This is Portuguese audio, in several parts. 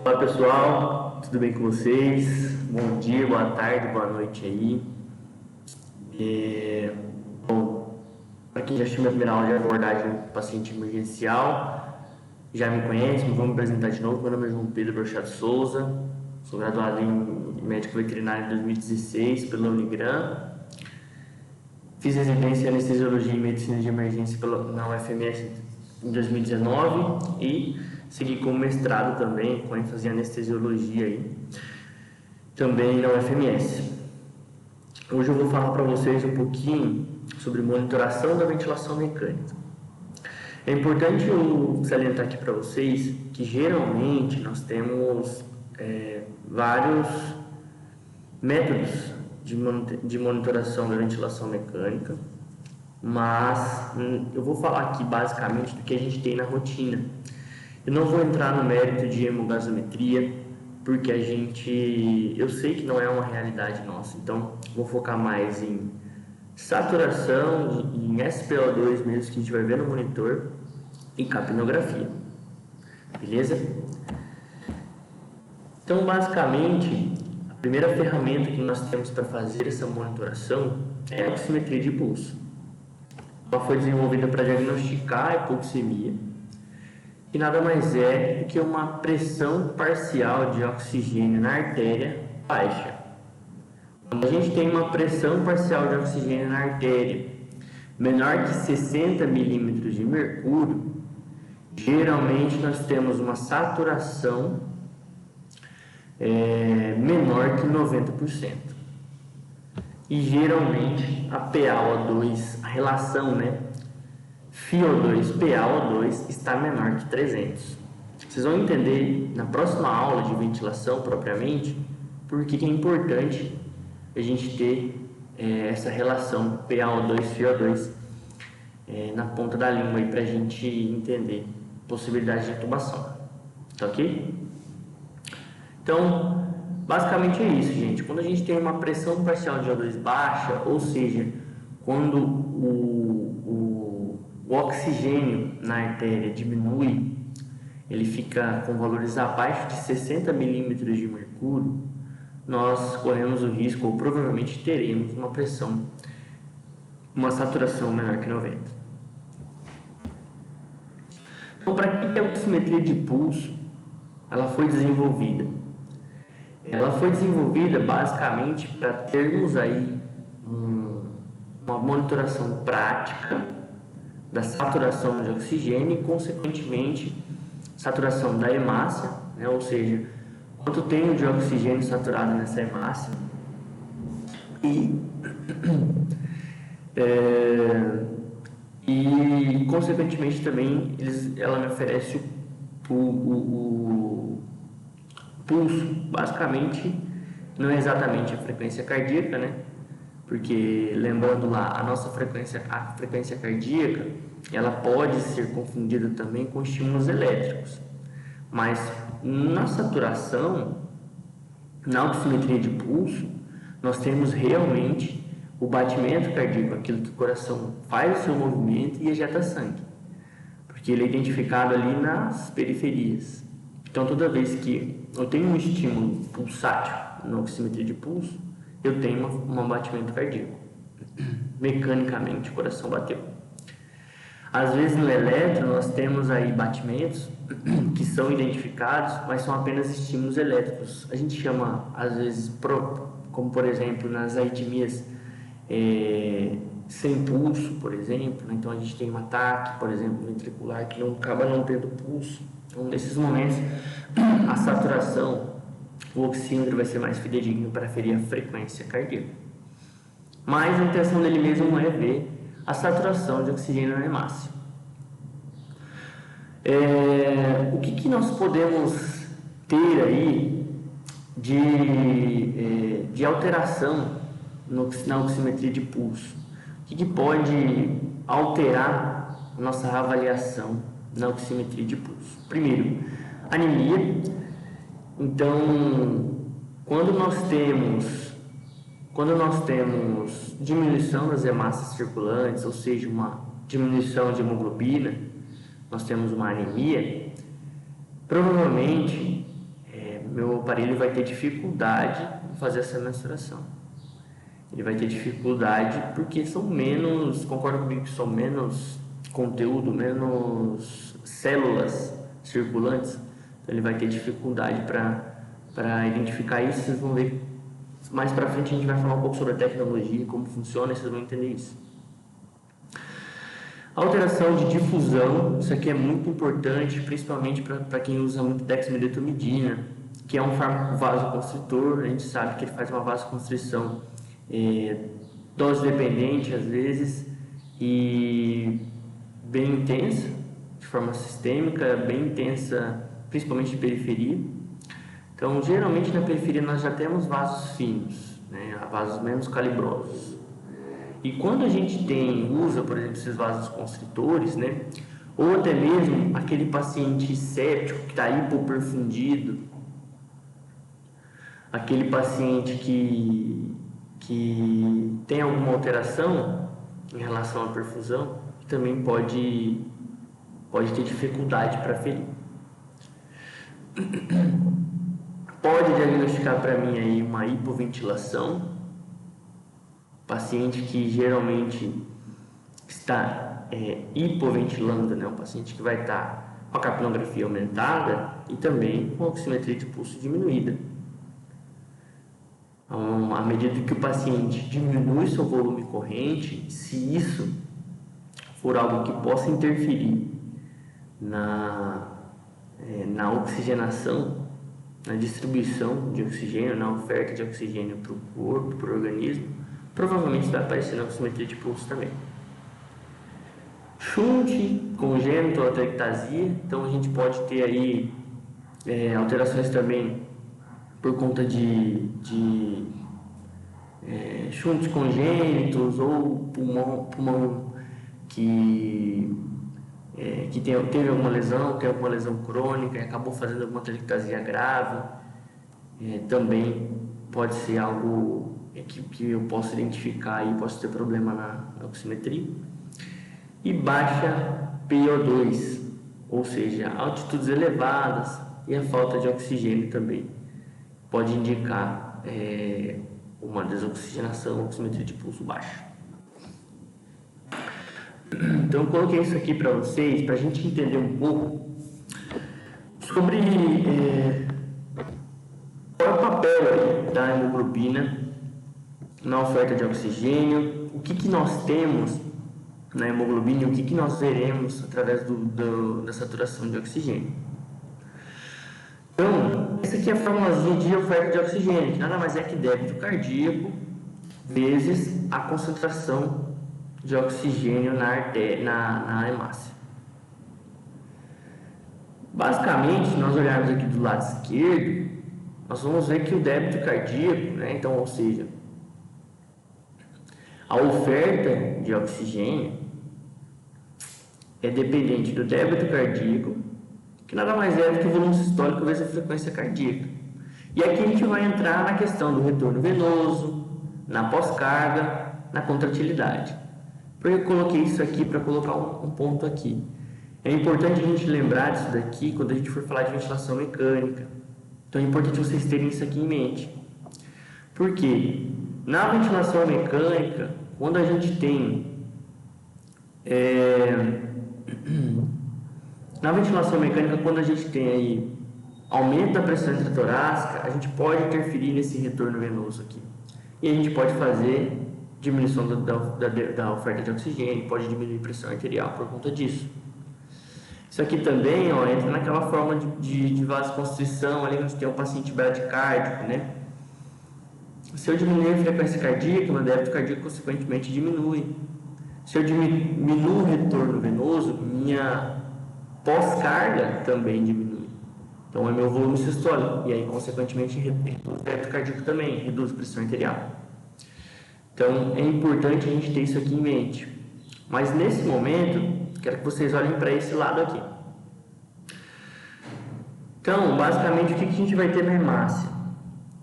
Olá pessoal, tudo bem com vocês? Bom dia, boa tarde, boa noite aí. Bom, para quem já assistiu minha primeira aula de abordagem do paciente emergencial, já me conhece, mas vou me apresentar de novo. Meu nome é João Pedro Brochado Souza, sou graduado em médico veterinário em 2016 pela Unigran. Fiz residência em anestesiologia e medicina de emergência na UFMS em 2019 e segui com mestrado também, com ênfase em anestesiologia aí, também na UFMS. Hoje eu vou falar para vocês um pouquinho sobre monitoração da ventilação mecânica. É importante eu salientar aqui para vocês que geralmente nós temos vários métodos de monitoração da ventilação mecânica, mas eu vou falar aqui basicamente do que a gente tem na rotina. Eu não vou entrar no mérito de hemogasometria, porque eu sei que não é uma realidade nossa, então vou focar mais em saturação, em SpO2 mesmo, que a gente vai ver no monitor, e capnografia, beleza? Então, basicamente, a primeira ferramenta que nós temos para fazer essa monitoração é a oximetria de pulso. Ela foi desenvolvida para diagnosticar a hipoxemia, que nada mais é do que uma pressão parcial de oxigênio na artéria baixa. Quando a gente tem uma pressão parcial de oxigênio na artéria menor que 60 milímetros de mercúrio, geralmente nós temos uma saturação menor que 90%. E geralmente a PaO2, a relação, FiO2-PaO2 está menor que 300. Vocês vão entender na próxima aula de ventilação propriamente por que é importante a gente ter essa relação PaO2-FiO2 na ponta da língua para a gente entender possibilidade de intubação. Tá ok? Então, basicamente é isso, gente. Quando a gente tem uma pressão parcial de O2 baixa, ou seja, quando o oxigênio na artéria diminui, ele fica com valores abaixo de 60 milímetros de mercúrio, nós corremos o risco, ou provavelmente teremos uma saturação menor que 90. Então, para que a oximetria de pulso ela foi desenvolvida? Ela foi desenvolvida basicamente para termos aí uma monitoração prática da saturação de oxigênio e, consequentemente, saturação da hemácia, ou seja, quanto tenho de oxigênio saturado nessa hemácia e consequentemente, também ela me oferece o pulso. Basicamente, não é exatamente a frequência cardíaca, porque, lembrando lá, a frequência cardíaca, ela pode ser confundida também com estímulos elétricos. Mas, na saturação, na oximetria de pulso, nós temos realmente o batimento cardíaco, aquilo que o coração faz o seu movimento e ejeta sangue, porque ele é identificado ali nas periferias. Então, toda vez que eu tenho um estímulo pulsátil na oximetria de pulso, eu tenho um batimento cardíaco. Mecanicamente, o coração bateu. Às vezes, no eletro, nós temos aí batimentos que são identificados, mas são apenas estímulos elétricos. A gente chama, às vezes, como por exemplo, nas arritmias sem pulso, por exemplo. Então, a gente tem um ataque, por exemplo, ventricular, que acaba não tendo pulso. Então, nesses momentos, a saturação, o oxímetro vai ser mais fidedigno para aferir a frequência cardíaca. Mas a intenção dele mesmo é ver a saturação de oxigênio na hemácia. O que nós podemos ter aí de alteração na oximetria de pulso? O que pode alterar a nossa avaliação na oximetria de pulso? Primeiro, anemia. Então, quando nós temos diminuição das hemácias circulantes, ou seja, uma diminuição de hemoglobina, nós temos uma anemia, provavelmente meu aparelho vai ter dificuldade em fazer essa mensuração. Ele vai ter dificuldade porque são menos, concorda comigo que são menos conteúdo, menos células circulantes. Então ele vai ter dificuldade para identificar isso. Vocês vão ver mais para frente, a gente vai falar um pouco sobre a tecnologia, como funciona, e vocês vão entender isso. Alteração de difusão, isso aqui é muito importante, principalmente para quem usa muito dexmedetomidina, que é um fármaco vasoconstritor. A gente sabe que ele faz uma vasoconstrição dose dependente às vezes e bem intensa, de forma sistêmica, bem intensa, principalmente de periferia. Então, geralmente na periferia nós já temos vasos finos, né, vasos menos calibrosos. E quando a gente usa, por exemplo, esses vasos constritores, né, ou até mesmo aquele paciente séptico que está hipoperfundido, aquele paciente que tem alguma alteração em relação à perfusão, que também pode ter dificuldade para ferir. Pode diagnosticar para mim aí uma hipoventilação, paciente que geralmente está hipoventilando, né? Um paciente que vai estar com a capilografia aumentada e também com a oximetria de pulso diminuída. À medida que o paciente diminui seu volume corrente, se isso for algo que possa interferir na oxigenação, na distribuição de oxigênio, na oferta de oxigênio para o corpo, para o organismo, provavelmente vai aparecer na oximetria de pulso também. Shunt congênito, atelectasia, então a gente pode ter aí alterações também por conta de shunts congênitos ou pulmão que teve alguma lesão, tem alguma lesão crônica e acabou fazendo alguma atelectasia grave. Também pode ser algo que eu posso identificar e posso ter problema na oximetria. E baixa PO2, ou seja, altitudes elevadas e a falta de oxigênio também pode indicar uma desoxigenação, oximetria de pulso baixa. Então eu coloquei isso aqui para vocês, para a gente entender um pouco sobre qual é o papel da hemoglobina na oferta de oxigênio, o que nós temos na hemoglobina e o que nós veremos através da saturação de oxigênio. Então, essa aqui é a formulazinha de oferta de oxigênio, que nada mais é que débito cardíaco vezes a concentração de oxigênio na hemácia. Basicamente, se nós olharmos aqui do lado esquerdo, nós vamos ver que o débito cardíaco, né, então, ou seja, a oferta de oxigênio é dependente do débito cardíaco, que nada mais é do que o volume sistólico vezes a frequência cardíaca. E aqui a gente vai entrar na questão do retorno venoso, na pós-carga, na contratilidade. Eu coloquei isso aqui para colocar um ponto aqui. É importante a gente lembrar disso daqui quando a gente for falar de ventilação mecânica. Então é importante vocês terem isso aqui em mente. Por quê? Na ventilação mecânica, quando a gente tem aí aumento da pressão intratorácica, a gente pode interferir nesse retorno venoso aqui. E a gente pode fazer diminuição da oferta de oxigênio, pode diminuir a pressão arterial por conta disso. Isso aqui também entra naquela forma de vasoconstrição, ali onde tem um paciente bradicárdico, né? Se eu diminuir a frequência cardíaca, meu débito cardíaco consequentemente diminui. Se eu diminuo o retorno venoso, minha pós-carga também diminui. Então é meu volume sistólico, e aí consequentemente reduz o débito cardíaco também, reduz a pressão arterial. Então é importante a gente ter isso aqui em mente. Mas nesse momento, quero que vocês olhem para esse lado aqui. Então, basicamente, o que a gente vai ter na hemácia?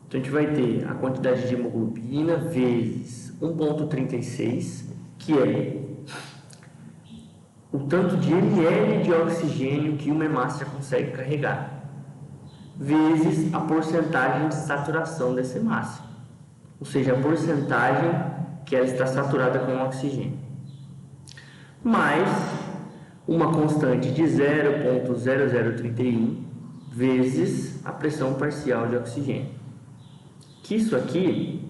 Então, a gente vai ter a quantidade de hemoglobina vezes 1,36, que é o tanto de ml de oxigênio que uma hemácia consegue carregar. vezes a porcentagem de saturação dessa hemácia, ou seja, a porcentagem que ela está saturada com oxigênio, mais uma constante de 0,0031 vezes a pressão parcial de oxigênio. Que isso aqui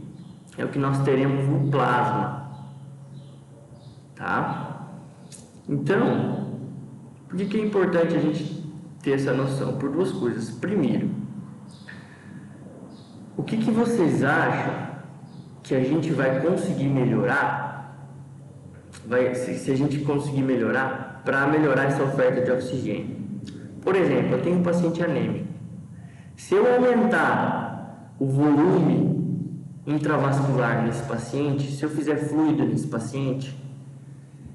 é o que nós teremos no plasma, tá? Então, por que é importante a gente ter essa noção? Por duas coisas. Primeiro, o que vocês acham que a gente vai conseguir melhorar, se a gente conseguir melhorar, para melhorar essa oferta de oxigênio? Por exemplo, eu tenho um paciente anêmico. Se eu aumentar o volume intravascular nesse paciente, se eu fizer fluido nesse paciente,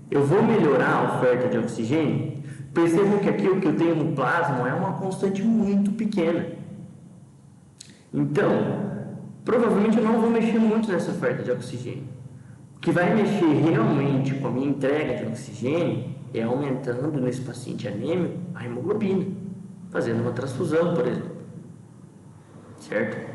eu vou melhorar a oferta de oxigênio? Percebam que aqui o que eu tenho no plasma é uma constante muito pequena. Então, provavelmente eu não vou mexer muito nessa oferta de oxigênio. O que vai mexer realmente com a minha entrega de oxigênio é aumentando nesse paciente anêmico a hemoglobina, fazendo uma transfusão, por exemplo. Certo?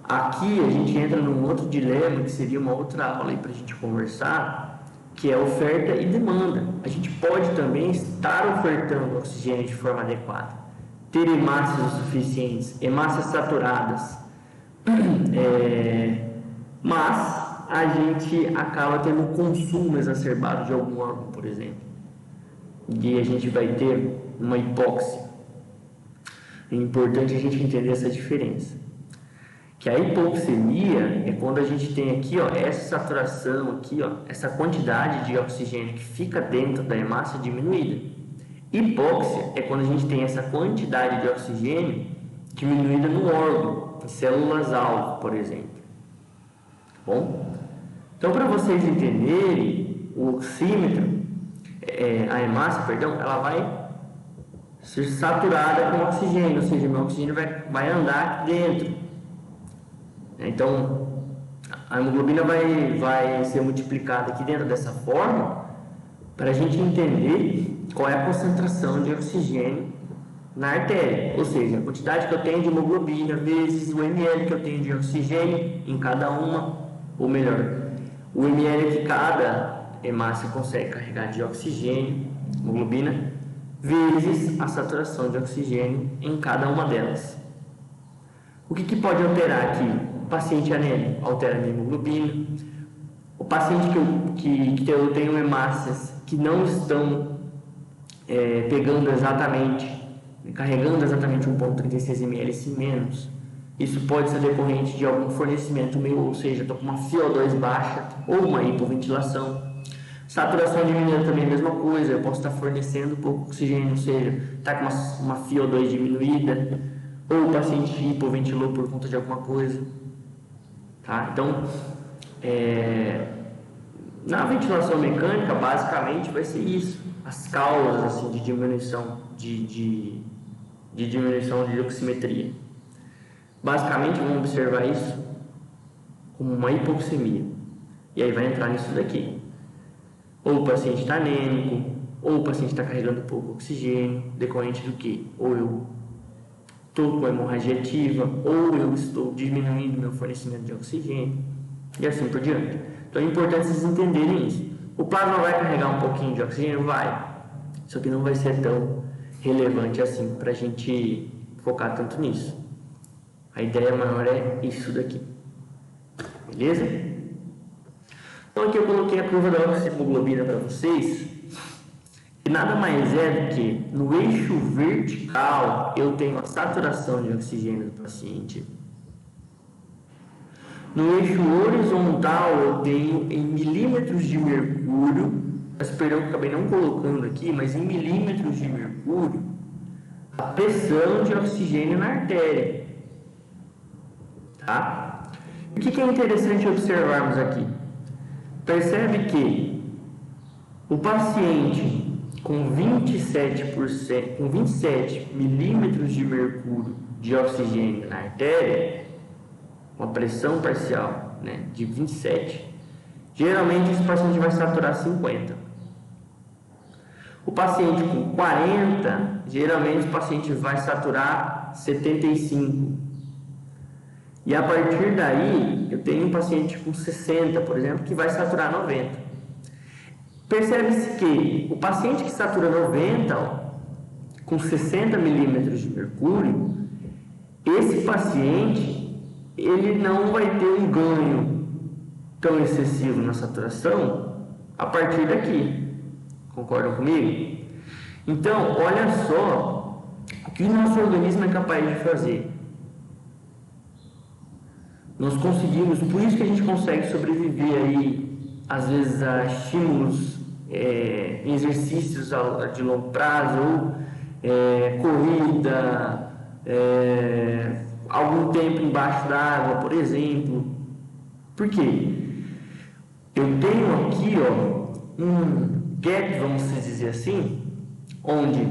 Aqui a gente entra num outro dilema, que seria uma outra aula aí para a gente conversar, que é oferta e demanda. A gente pode também estar ofertando oxigênio de forma adequada, ter hemácias suficientes, hemácias saturadas, mas a gente acaba tendo um consumo exacerbado de algum órgão, por exemplo, e a gente vai ter uma hipóxia. É importante a gente entender essa diferença. Que a hipoxemia é quando a gente tem aqui, ó, essa saturação aqui, ó, essa quantidade de oxigênio que fica dentro da hemácia diminuída. Hipóxia é quando a gente tem essa quantidade de oxigênio diminuída no órgão, em células-alvo, por exemplo. Tá bom? Então, para vocês entenderem, o oxímetro, a hemácia, perdão, ela vai ser saturada com oxigênio, ou seja, o meu oxigênio vai andar aqui dentro. Então, a hemoglobina vai ser multiplicada aqui dentro dessa forma para a gente entender qual é a concentração de oxigênio na artéria, ou seja, a quantidade que eu tenho de hemoglobina vezes o ml que eu tenho de oxigênio em cada uma, ou melhor, o ml que cada hemácia consegue carregar de oxigênio, hemoglobina, vezes a saturação de oxigênio em cada uma delas. O que pode alterar aqui? O paciente anêmico altera a minha hemoglobina. O paciente que eu tenho hemácias que não estão pegando exatamente, carregando exatamente 1,36 ml e menos, isso pode ser decorrente de algum fornecimento meu, ou seja, estou com uma FiO2 baixa ou uma hipoventilação. Saturação diminuída também é a mesma coisa, eu posso estar fornecendo pouco oxigênio, ou seja, está com uma FiO2 diminuída, ou o paciente hipoventilou por conta de alguma coisa. Tá? Então, na ventilação mecânica, basicamente vai ser isso, as causas assim, de diminuição de diminuição de oximetria. Basicamente, vamos observar isso como uma hipoxemia. E aí vai entrar nisso daqui. Ou o paciente está anêmico, ou o paciente está carregando pouco oxigênio, decorrente do que? Ou eu estou com hemorragia ativa, ou eu estou diminuindo meu fornecimento de oxigênio, e assim por diante. Então é importante vocês entenderem isso. O plasma vai carregar um pouquinho de oxigênio? Vai. Só que não vai ser tão relevante assim para a gente focar tanto nisso. A ideia maior é isso daqui. Beleza? Então aqui eu coloquei a curva da oxihemoglobina para vocês. E nada mais é do que no eixo vertical eu tenho a saturação de oxigênio do paciente. No eixo horizontal eu tenho em milímetros de mercúrio, perdão, que acabei não colocando aqui, mas em milímetros de mercúrio, a pressão de oxigênio na artéria. Tá? O que é interessante observarmos aqui? Percebe que o paciente com 27 milímetros de mercúrio de oxigênio na artéria, uma pressão parcial, né, de 27, geralmente esse paciente vai saturar 50. O paciente com 40, geralmente o paciente vai saturar 75. E a partir daí, eu tenho um paciente com 60, por exemplo, que vai saturar 90. Percebe-se que o paciente que satura 90, com 60 milímetros de mercúrio, esse paciente, ele não vai ter um ganho tão excessivo na saturação a partir daqui. Concordam comigo? Então, olha só o que o nosso organismo é capaz de fazer. Nós conseguimos, por isso que a gente consegue sobreviver aí, às vezes, a estímulos em exercícios de longo prazo, ou corrida, algum tempo embaixo d'água, por exemplo. Por quê? Eu tenho aqui um gap, vamos dizer assim, onde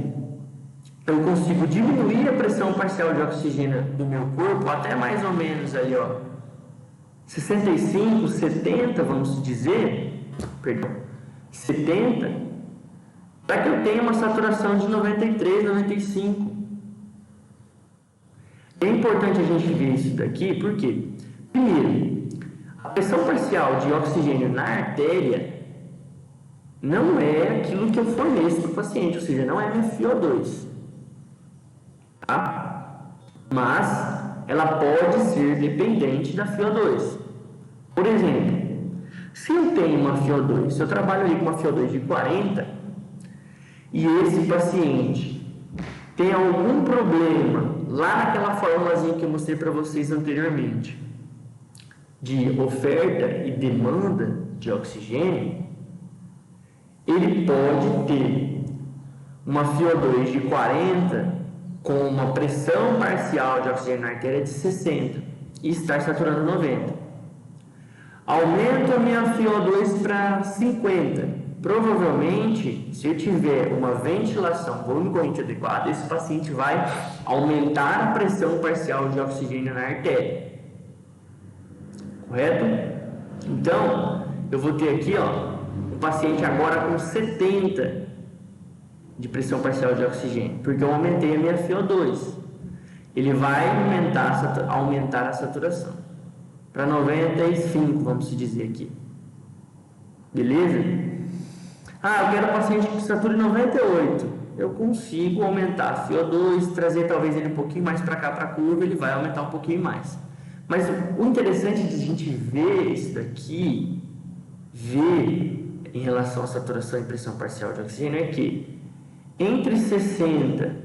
eu consigo diminuir a pressão parcial de oxigênio do meu corpo até mais ou menos ali, 65, 70, vamos dizer, 70, para que eu tenha uma saturação de 93, 95. É importante a gente ver isso daqui, porque, primeiro, a pressão parcial de oxigênio na artéria não é aquilo que eu forneço para o paciente, ou seja, não é minha FiO2, tá? Mas ela pode ser dependente da FiO2. Por exemplo, se eu tenho uma FiO2, se eu trabalho ali com uma FiO2 de 40 e esse paciente tem algum problema lá naquela formulazinha que eu mostrei para vocês anteriormente, de oferta e demanda de oxigênio, ele pode ter uma FiO2 de 40 com uma pressão parcial de oxigênio na artéria de 60 e estar saturando 90. Aumento a minha FiO2 para 50. Provavelmente, se eu tiver uma ventilação, volume corrente adequado, esse paciente vai aumentar a pressão parcial de oxigênio na artéria. Correto? Então, eu vou ter aqui, um paciente agora com 70 de pressão parcial de oxigênio, porque eu aumentei a minha FiO2. Ele vai aumentar a saturação para 95, vamos dizer aqui. Beleza? Eu quero um paciente que sature 98. Eu consigo aumentar a FiO2, trazer talvez ele um pouquinho mais para cá, para a curva, ele vai aumentar um pouquinho mais. Mas o interessante de a gente ver isso daqui, ver em relação à saturação e pressão parcial de oxigênio, é que entre 60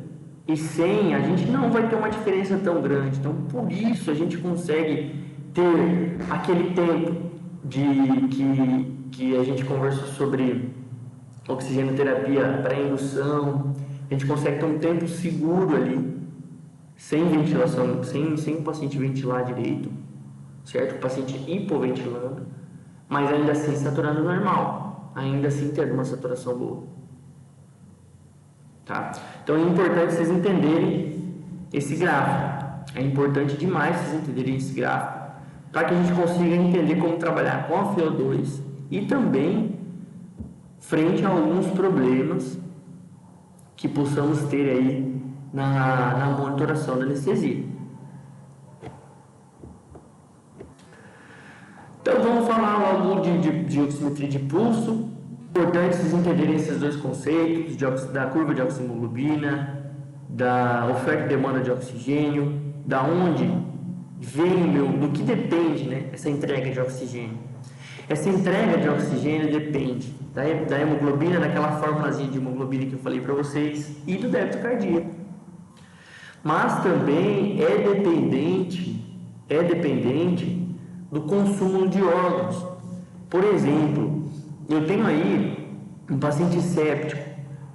e 100 a gente não vai ter uma diferença tão grande. Então, por isso a gente consegue ter aquele tempo que a gente conversou sobre oxigenoterapia pré-indução. A gente consegue ter um tempo seguro ali, sem ventilação, sem o paciente ventilar direito, certo? O paciente hipoventilando, mas ainda assim saturando normal, ainda assim tendo uma saturação boa, tá? Então é importante vocês entenderem esse gráfico, é importante demais vocês entenderem esse gráfico, para que a gente consiga entender como trabalhar com a FiO2 e também frente a alguns problemas que possamos ter aí na monitoração da anestesia. Então vamos falar logo de oximetria de pulso. Importante vocês entenderem esses dois conceitos, da curva de oximoglobina, da oferta e demanda de oxigênio, da onde vem do que depende, né, essa entrega de oxigênio. Essa entrega de oxigênio depende da hemoglobina, daquela formulazinha de hemoglobina que eu falei para vocês, e do débito cardíaco. Mas também é dependente do consumo de órgãos. Por exemplo, eu tenho aí um paciente séptico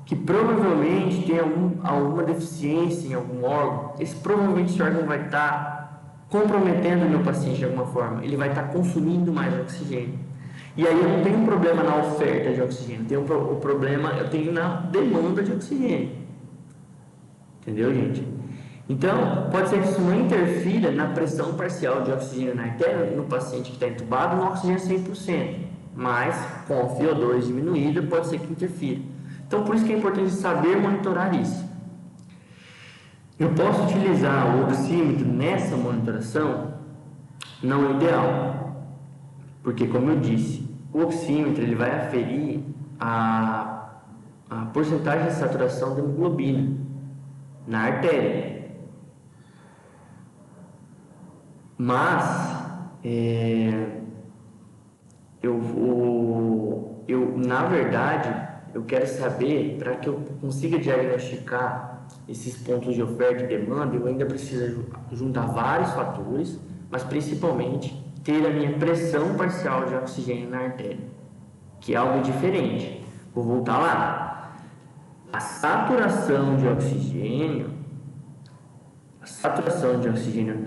que provavelmente tem alguma deficiência em algum órgão. Provavelmente esse órgão vai estar comprometendo o meu paciente de alguma forma. Ele vai estar consumindo mais oxigênio. E aí eu não tenho um problema na oferta de oxigênio, o problema eu tenho na demanda de oxigênio. Entendeu, gente? Então, pode ser que isso não interfira na pressão parcial de oxigênio na artéria no paciente que está entubado no oxigênio 100%, mas com a FiO2 diminuída pode ser que interfira. Então, por isso que é importante saber monitorar isso. Eu posso utilizar o oxímetro nessa monitoração? Não é ideal, porque, como eu disse, o oxímetro ele vai aferir a porcentagem de saturação da hemoglobina na artéria. Mas na verdade, eu quero saber, para que eu consiga diagnosticar esses pontos de oferta e demanda, eu ainda preciso juntar vários fatores, mas principalmente ter a minha pressão parcial de oxigênio na artéria, que é algo diferente. Vou voltar lá. A saturação de oxigênio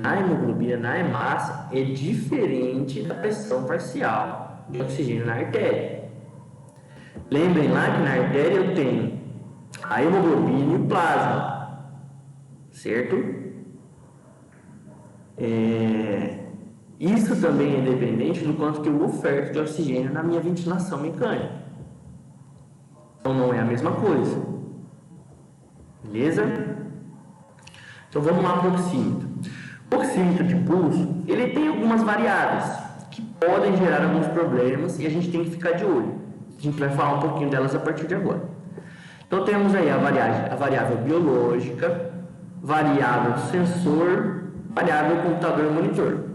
na hemoglobina, na hemácia, é diferente da pressão parcial de oxigênio na artéria. Lembrem lá que na artéria eu tenho a hemoglobina e o plasma, certo? Isso também é dependente do quanto que eu oferto de oxigênio na minha ventilação mecânica. Então não é a mesma coisa. Beleza? Então vamos lá para o oxímetro. O oxímetro de pulso, ele tem algumas variáveis que podem gerar alguns problemas e a gente tem que ficar de olho. A gente vai falar um pouquinho delas a partir de agora. Então temos aí a variável biológica, variável sensor, variável computador monitor.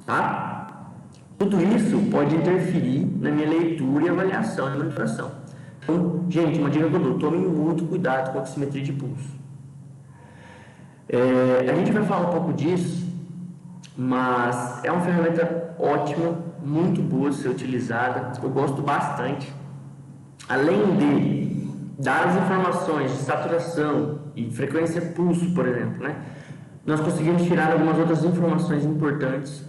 Tá? Tudo isso pode interferir na minha leitura e avaliação e monitoração. Então, gente, uma dica que eu dou, tomem muito cuidado com a oximetria de pulso. A gente vai falar um pouco disso, mas é uma ferramenta ótima, muito boa de ser utilizada, eu gosto bastante. Além de dar as informações de saturação e frequência pulso, por exemplo, né? Nós conseguimos tirar algumas outras informações importantes,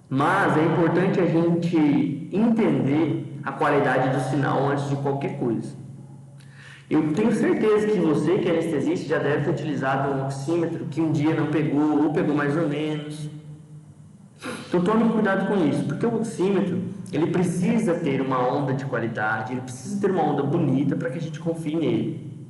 mas é importante a gente entender a qualidade do sinal antes de qualquer coisa. Eu tenho certeza que você, que é anestesista, já deve ter utilizado um oxímetro que um dia não pegou ou pegou mais ou menos. Então tome cuidado com isso, porque o oxímetro ele precisa ter uma onda de qualidade, ele precisa ter uma onda bonita para que a gente confie nele.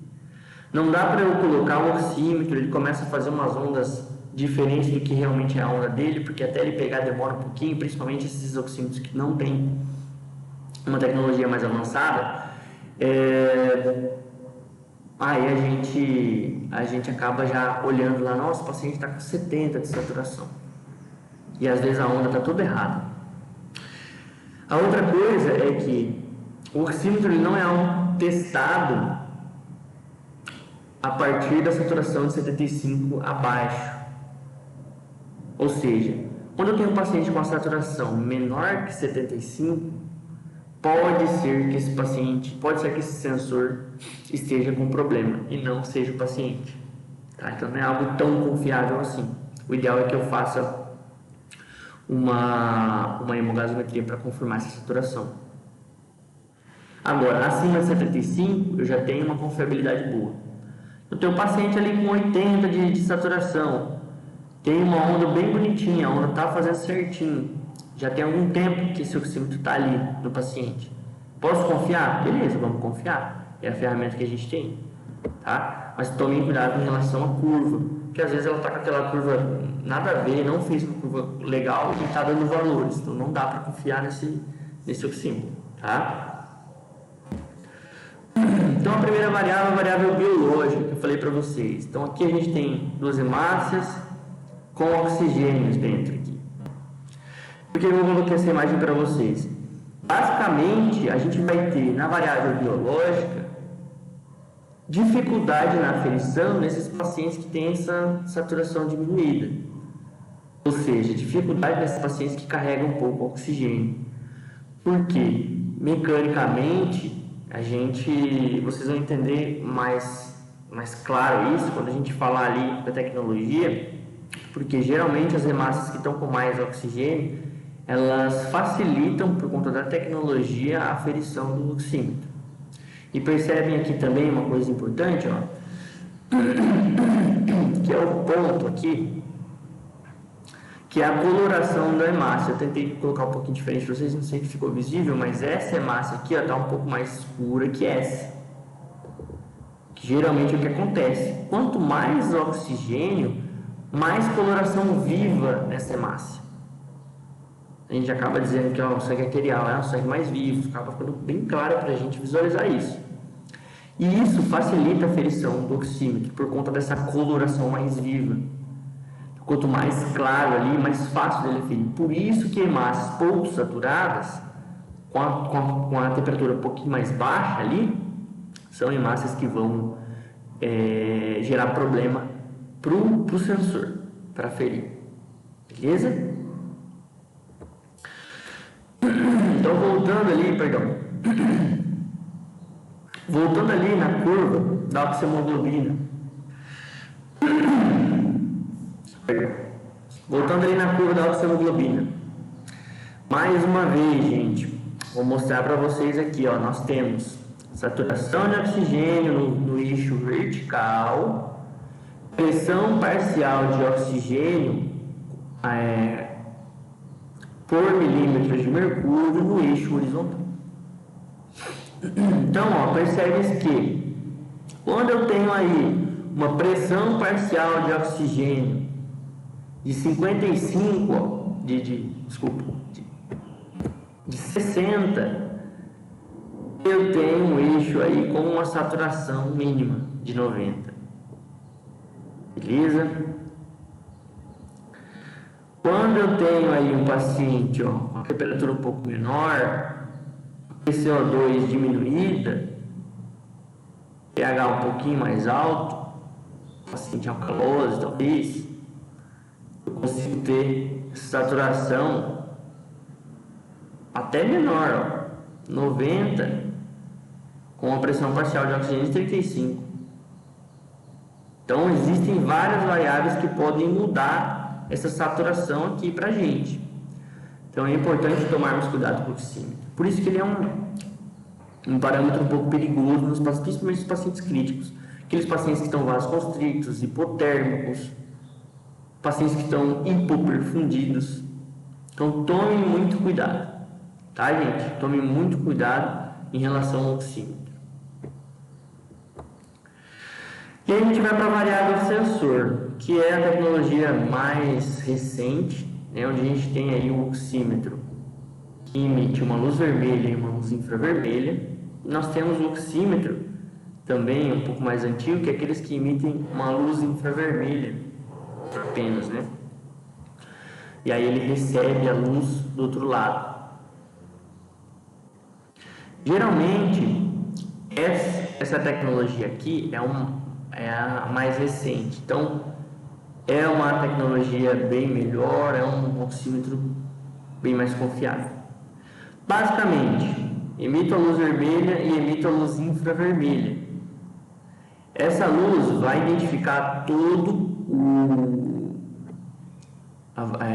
Não dá para eu colocar o oxímetro, ele começa a fazer umas ondas diferentes do que realmente é a onda dele, porque até ele pegar demora um pouquinho, principalmente esses oxímetros que não tem uma tecnologia mais avançada. Aí a gente acaba já olhando lá, nossa, o paciente está com 70 de saturação. E às vezes a onda está toda errada. A outra coisa é que o oxímetro ele não é testado a partir da saturação de 75 abaixo. Ou seja, quando eu tenho um paciente com a saturação menor que 75, pode ser que esse sensor esteja com problema e não seja o paciente. Tá? Então não é algo tão confiável assim. O ideal é que eu faça uma hemogasometria para confirmar essa saturação. Agora, acima de 75, eu já tenho uma confiabilidade boa. Eu tenho um paciente ali com 80 de saturação, tem uma onda bem bonitinha, a onda está fazendo certinho. Já tem algum tempo que esse oxímetro está ali no paciente. Posso confiar? Beleza, vamos confiar. É a ferramenta que a gente tem. Tá? Mas tomem cuidado em relação à curva. Porque às vezes ela está com aquela curva nada a ver, não fez uma curva legal e está dando valores. Então não dá para confiar nesse oxímetro. Tá? Então a primeira variável é a variável biológica que eu falei para vocês. Então aqui a gente tem duas hemácias com oxigênios dentro aqui. Por que eu vou colocar essa imagem para vocês? Basicamente, a gente vai ter na variável biológica dificuldade na aferição nesses pacientes que têm essa saturação diminuída. Ou seja, dificuldade nesses pacientes que carregam um pouco oxigênio. Porque, mecanicamente, vocês vão entender mais claro isso quando a gente falar ali da tecnologia, porque geralmente as hemácias que estão com mais oxigênio, elas facilitam, por conta da tecnologia, a aferição do oxímetro. E percebem aqui também uma coisa importante, que é o ponto aqui, que é a coloração da hemácia. Eu tentei colocar um pouquinho diferente para vocês, não sei se ficou visível, mas essa hemácia aqui está um pouco mais escura que essa. Que geralmente é o que acontece. Quanto mais oxigênio, mais coloração viva nessa hemácia. A gente acaba dizendo que o sangue arterial é um sangue mais vivo, acaba ficando bem claro para a gente visualizar isso. E isso facilita a aferição do oxímetro por conta dessa coloração mais viva. Quanto mais claro ali, mais fácil dele aferir. Por isso que hemácias pouco saturadas, com a temperatura um pouquinho mais baixa ali, são hemácias que vão gerar problema para o sensor, para aferir. Beleza? Então, voltando ali na curva da oxihemoglobina. Voltando ali na curva da oxihemoglobina. Mais uma vez, gente, vou mostrar para vocês aqui, ó, nós temos saturação de oxigênio no eixo vertical, pressão parcial de oxigênio por milímetro de mercúrio no eixo horizontal. Então, ó, percebe que quando eu tenho aí uma pressão parcial de oxigênio de 55, ó, de 60, eu tenho um eixo aí com uma saturação mínima de 90. Beleza? Quando eu tenho aí um paciente, ó, com a temperatura um pouco menor, CO2 diminuída, pH um pouquinho mais alto, paciente alcalose talvez, eu consigo ter saturação até menor, ó, 90, com a pressão parcial de oxigênio de 35. Então existem várias variáveis que podem mudar essa saturação aqui pra gente. Então é importante tomarmos cuidado com o oxímetro. Por isso que ele é um parâmetro um pouco perigoso, principalmente nos pacientes críticos. Aqueles pacientes que estão vasoconstrictos, hipotérmicos, pacientes que estão hipoperfundidos. Então tomem muito cuidado, tá, gente? Tomem muito cuidado em relação ao oxímetro. E aí a gente vai para a variável sensor, que é a tecnologia mais recente, né, onde a gente tem aí o oxímetro que emite uma luz vermelha e uma luz infravermelha. Nós temos o oxímetro também um pouco mais antigo, que é aqueles que emitem uma luz infravermelha apenas, né? E aí ele recebe a luz do outro lado. Geralmente essa tecnologia aqui é a mais recente. Então é uma tecnologia bem melhor, é um oxímetro bem mais confiável. Basicamente, emito a luz vermelha e emito a luz infravermelha. Essa luz vai identificar toda a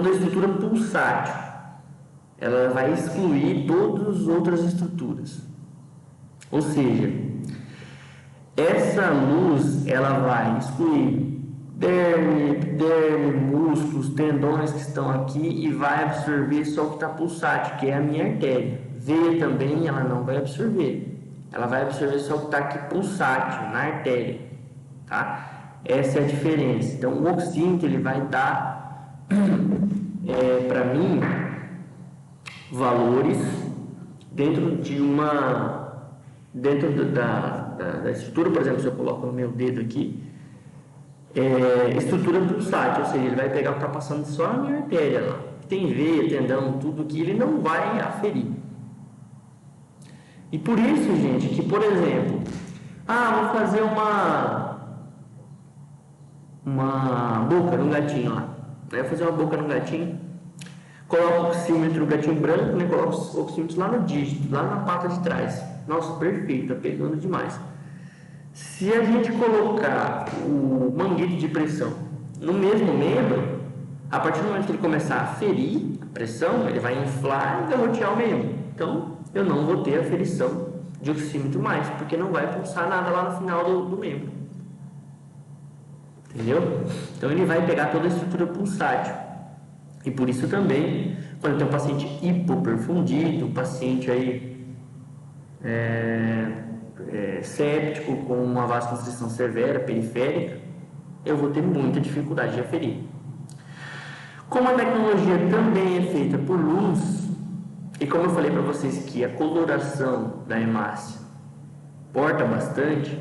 estrutura pulsátil. Ela vai excluir todas as outras estruturas. Ou seja, essa luz ela vai excluir derme, epiderme, músculos, tendões que estão aqui e vai absorver só o que está pulsátil, que é a minha artéria. Veia também ela não vai absorver. Ela vai absorver só o que está aqui pulsátil, na artéria. Tá? Essa é a diferença. Então o oxímetro ele vai dar para mim valores dentro da estrutura. Por exemplo, se eu coloco no meu dedo aqui, estrutura pulsátil, ou seja, ele vai pegar o que está passando só na minha artéria lá. Tem veia, tendão, tudo que ele não vai aferir. E por isso, gente, que por exemplo, vou fazer uma boca no gatinho lá. Vou fazer uma boca no gatinho, coloco o oxímetro, o gatinho branco, né? Coloco o oxímetro lá no dígito, lá na pata de trás. Nossa, perfeito, tá pegando demais. Se a gente colocar o manguito de pressão no mesmo membro, a partir do momento que ele começar a ferir a pressão, ele vai inflar e garrotear o membro. Então, eu não vou ter aferição de oxímetro mais, porque não vai pulsar nada lá no final do membro. entendeu? Então ele vai pegar toda a estrutura pulsátil. E por isso também, quando tem um paciente hipoperfundido, um paciente aí séptico com uma vasoconstrição severa, periférica, eu vou ter muita dificuldade de aferir. Como a tecnologia também é feita por luz, e como eu falei para vocês que a coloração da hemácia importa bastante,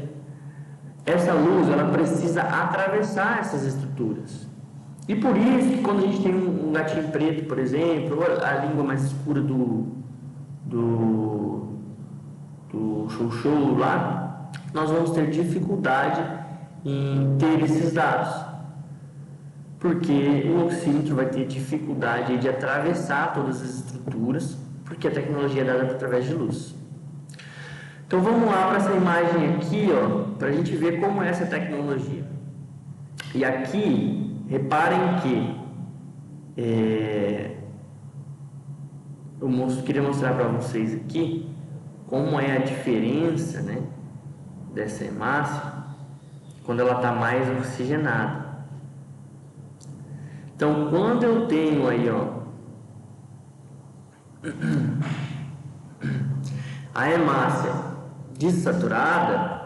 essa luz ela precisa atravessar essas estruturas. E por isso que quando a gente tem um gatinho preto, por exemplo, ou a língua mais escura do show lá, nós vamos ter dificuldade em ter esses dados. Porque o oxímetro vai ter dificuldade de atravessar todas as estruturas, porque a tecnologia é dada através de luz. Então vamos lá para essa imagem aqui, para a gente ver como é essa tecnologia. E aqui, reparem que eu queria mostrar para vocês aqui como é a diferença, né, dessa hemácia quando ela está mais oxigenada. Então, quando eu tenho aí, a hemácia desaturada,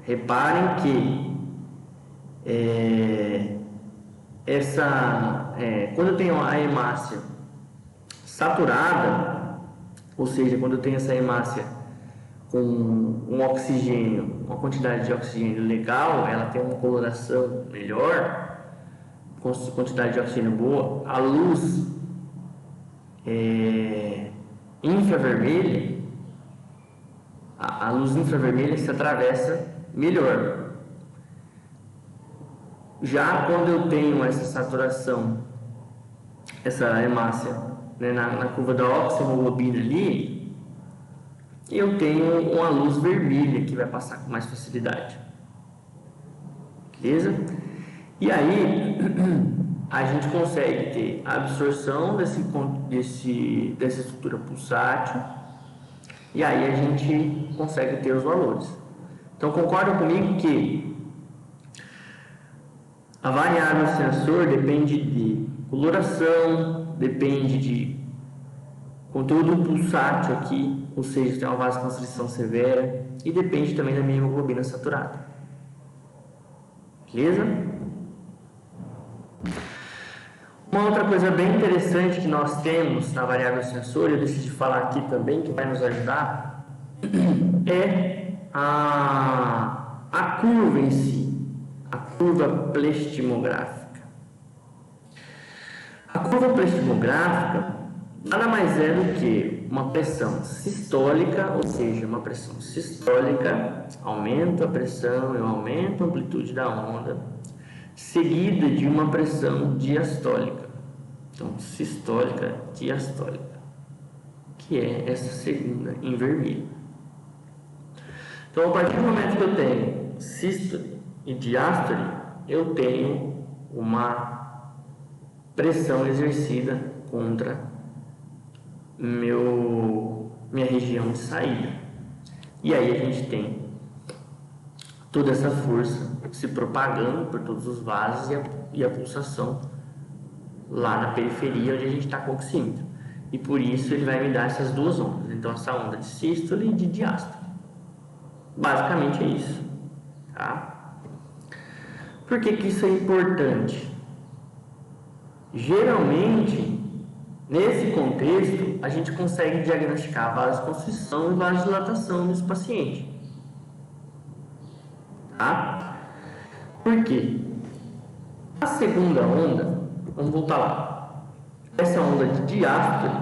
reparem que quando eu tenho a hemácia saturada, ou seja, quando eu tenho essa hemácia com um oxigênio, uma quantidade de oxigênio legal, ela tem uma coloração melhor, com quantidade de oxigênio boa, a luz infravermelha, a luz infravermelha se atravessa melhor. Já quando eu tenho essa saturação, essa hemácia, né, na curva da oxemoglobina ali, eu tenho uma luz vermelha que vai passar com mais facilidade. Beleza? E aí, a gente consegue ter a absorção dessa estrutura pulsátil, e aí a gente consegue ter os valores. Então, concordam comigo que a variável sensor depende de coloração, depende de conteúdo pulsátil aqui, ou seja, tem uma vasoconstrição severa, e depende também da minha hemoglobina saturada. Beleza? Uma outra coisa bem interessante que nós temos na variável sensor, eu decidi falar aqui também, que vai nos ajudar, é a curva em si, a curva plextimográfica. A curva plextimográfica nada mais é do que uma pressão sistólica, ou seja, uma pressão sistólica, aumento a pressão, eu aumento a amplitude da onda, seguida de uma pressão diastólica. Então, sistólica, diastólica, que é essa segunda em vermelho. Então, a partir do momento que eu tenho sístole e diástole, eu tenho uma pressão exercida contra minha região de saída. E aí a gente tem toda essa força se propagando por todos os vasos e a pulsação lá na periferia onde a gente está com o oxímetro. E por isso ele vai me dar essas duas ondas. Então essa onda de sístole e de diástole. Basicamente é isso. Tá? Por que isso é importante? Geralmente, nesse contexto, a gente consegue diagnosticar vasoconstrição e vasodilatação nesse paciente. Tá? Por quê? A segunda onda, vamos voltar lá. Essa onda de diástole,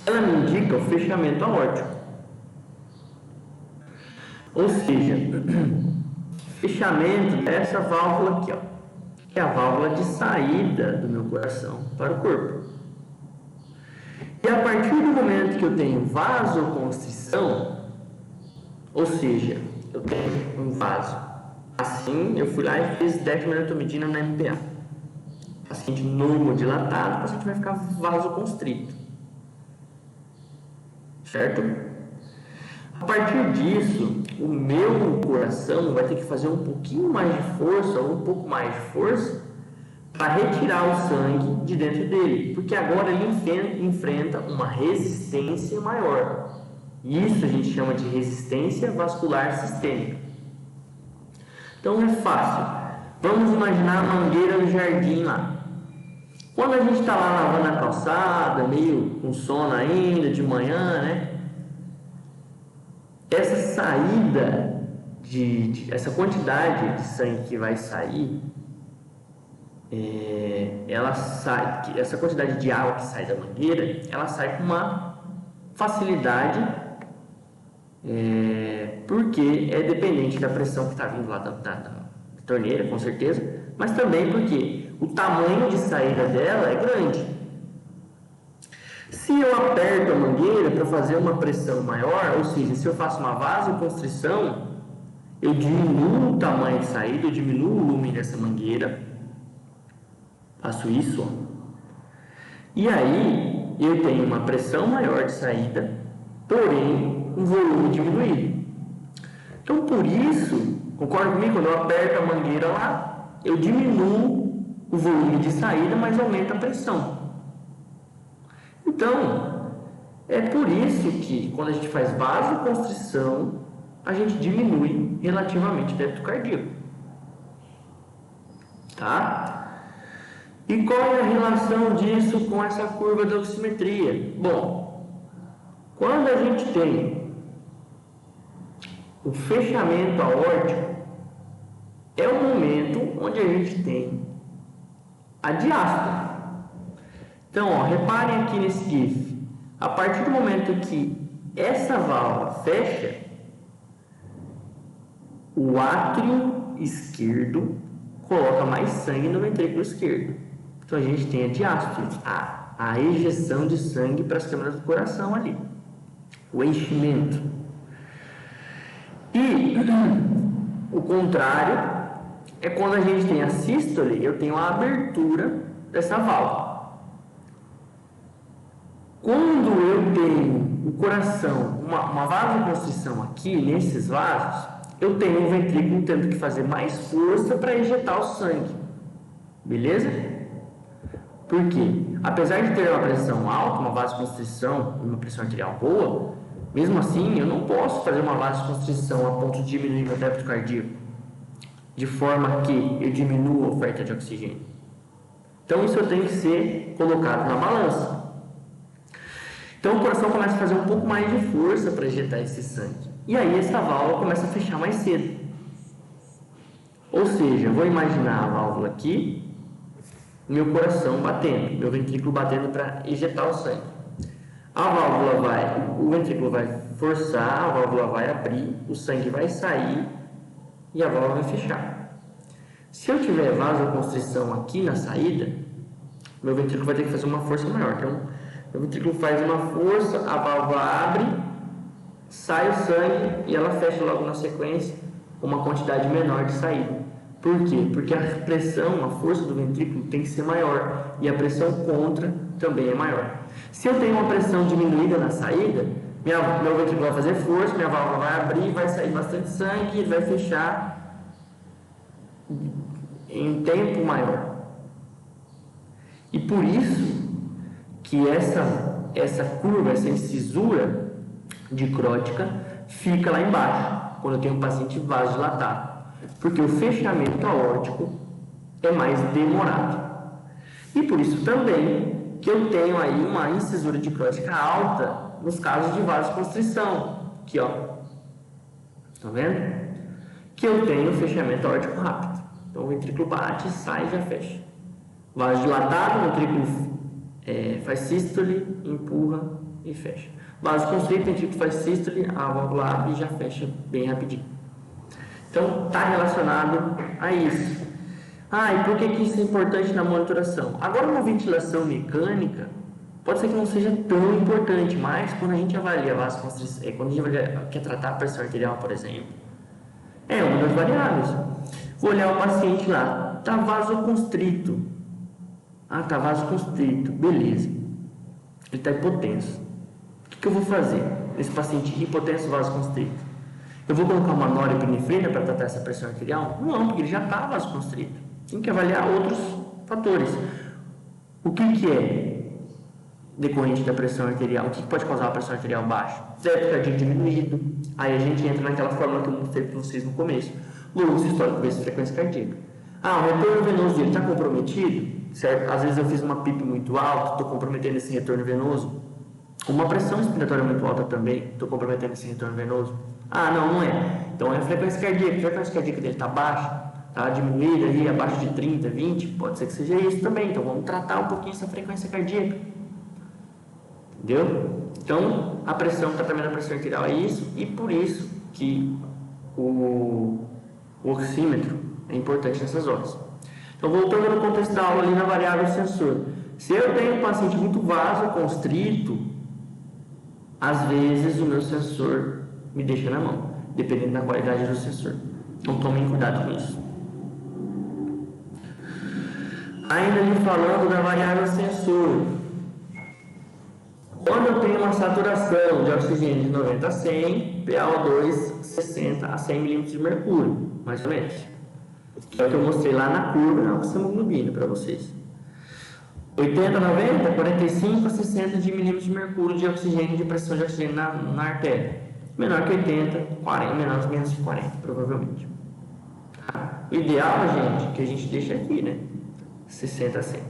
ela me indica o fechamento aórtico. Ou seja, fechamento dessa válvula aqui, que é a válvula de saída do meu coração para o corpo. E a partir do momento que eu tenho vasoconstrição, ou seja, eu tenho um vaso assim, eu fui lá e fiz dexmedetomidina na MPA. Paciente normodilatado, o paciente vai ficar vasoconstrito. Certo? A partir disso, o meu coração vai ter que fazer um pouquinho mais de força, ou um pouco mais de força, para retirar o sangue de dentro dele, porque agora ele enfrenta uma resistência maior. Isso a gente chama de resistência vascular sistêmica. Então é fácil. Vamos imaginar a mangueira do jardim lá. Quando a gente está lá lavando a calçada, meio com sono ainda, de manhã, né? Essa saída, essa quantidade de sangue que vai sair, essa quantidade de água que sai da mangueira, ela sai com uma facilidade, porque é dependente da pressão que está vindo lá da torneira, com certeza, mas também porque o tamanho de saída dela é grande. Se eu aperto a mangueira para fazer uma pressão maior, ou seja, se eu faço uma vasoconstrição, eu diminuo o tamanho de saída, eu diminuo o volume dessa mangueira, faço isso, e aí eu tenho uma pressão maior de saída, porém um volume diminuído. Então, por isso, concorda comigo? Quando eu aperto a mangueira lá, eu diminuo o volume de saída, mas aumenta a pressão. Então, é por isso que quando a gente faz vasoconstrição, a gente diminui relativamente o débito cardíaco. Tá? E qual é a relação disso com essa curva da oximetria? Bom, quando a gente tem o fechamento aórtico, é o momento onde a gente tem a diástole. Então, reparem aqui nesse GIF. A partir do momento que essa válvula fecha, o átrio esquerdo coloca mais sangue no ventrículo esquerdo. Então, a gente tem a diástole, a ejeção de sangue para as câmaras do coração ali. O enchimento. E o contrário é quando a gente tem a sístole, eu tenho a abertura dessa válvula. Quando eu tenho o coração, uma vasoconstrição aqui, nesses vasos, eu tenho o ventrículo tendo que fazer mais força para ejetar o sangue. Beleza? Por quê? Apesar de ter uma pressão alta, uma vasoconstrição, uma pressão arterial boa, mesmo assim eu não posso fazer uma vasoconstrição a ponto de diminuir meu débito cardíaco, de forma que eu diminua a oferta de oxigênio. Então isso eu tenho que ser colocado na balança. Então o coração começa a fazer um pouco mais de força para ejetar esse sangue. E aí essa válvula começa a fechar mais cedo. Ou seja, eu vou imaginar a válvula aqui, meu coração batendo, meu ventrículo batendo para ejetar o sangue. O ventrículo vai forçar, a válvula vai abrir, o sangue vai sair e a válvula vai fechar. Se eu tiver vasoconstrição aqui na saída, meu ventrículo vai ter que fazer uma força maior. Então, o ventrículo faz uma força, a válvula abre, sai o sangue e ela fecha logo na sequência com uma quantidade menor de saída. Por quê? Porque a pressão, a força do ventrículo tem que ser maior e a pressão contra também é maior. Se eu tenho uma pressão diminuída na saída, meu ventrículo vai fazer força, minha válvula vai abrir, vai sair bastante sangue e ele vai fechar em tempo maior. E por isso que essa curva, essa incisura dicrótica fica lá embaixo, quando eu tenho um paciente vasodilatado, porque o fechamento aórtico é mais demorado. E por isso também que eu tenho aí uma incisura dicrótica alta nos casos de vasoconstrição, aqui ó, tá vendo? Que eu tenho fechamento aórtico rápido. Então o ventrículo bate, sai e já fecha. Vasodilatado, o ventrículo faz sístole, empurra e fecha. Vasoconstrito, o ventrículo faz sístole, a válvula abre e já fecha bem rapidinho. Então, está relacionado a isso. E por que isso é importante na monitoração? Agora, uma ventilação mecânica, pode ser que não seja tão importante, mas quando a gente avalia a vasoconstrição, quando a gente quer tratar a pressão arterial, por exemplo, é uma das variáveis. Vou olhar o paciente lá, está vasoconstrito. Está vasoconstrito, beleza. Ele está hipotenso. O que eu vou fazer? nesse paciente hipotenso vasoconstrito, eu vou colocar uma norepinefrina para tratar essa pressão arterial? Não, porque ele já está vasoconstrito. Tem que avaliar outros fatores. O que é decorrente da pressão arterial? O que pode causar a pressão arterial baixa? Débito cardíaco diminuído. Aí a gente entra naquela fórmula que eu mostrei para vocês no começo. Volume histórico vezes frequência cardíaca. O retorno venoso dele está comprometido, certo? Às vezes eu fiz uma PIP muito alta, estou comprometendo esse retorno venoso. Uma pressão respiratória muito alta também, estou comprometendo esse retorno venoso. Não é. Então é a frequência cardíaca. A frequência cardíaca dele está baixa, está diminuída ali, abaixo de 30, 20, pode ser que seja isso também. Então vamos tratar um pouquinho essa frequência cardíaca. Entendeu? Então, a tratamento da pressão arterial é isso, e por isso que o oxímetro é importante nessas horas. Então, voltando no contexto da aula ali na variável sensor. Se eu tenho um paciente muito vasoconstrito, às vezes o meu sensor me deixa na mão, dependendo da qualidade do sensor. Então, tomem cuidado com isso. Ainda ali falando da variável sensor. Quando eu tenho uma saturação de oxigênio de 90 a 100, PaO2 60 a 100 milímetros de mercúrio, mais ou menos. Que é o que eu mostrei lá na curva da oxihemoglobina para vocês. 80 a 90, 45 a 60 de milímetros de mercúrio de oxigênio, de pressão de oxigênio na artéria. Menor que 80, 40, menos de 40, provavelmente. O ideal, gente, que a gente deixa aqui, né? 60 a 100.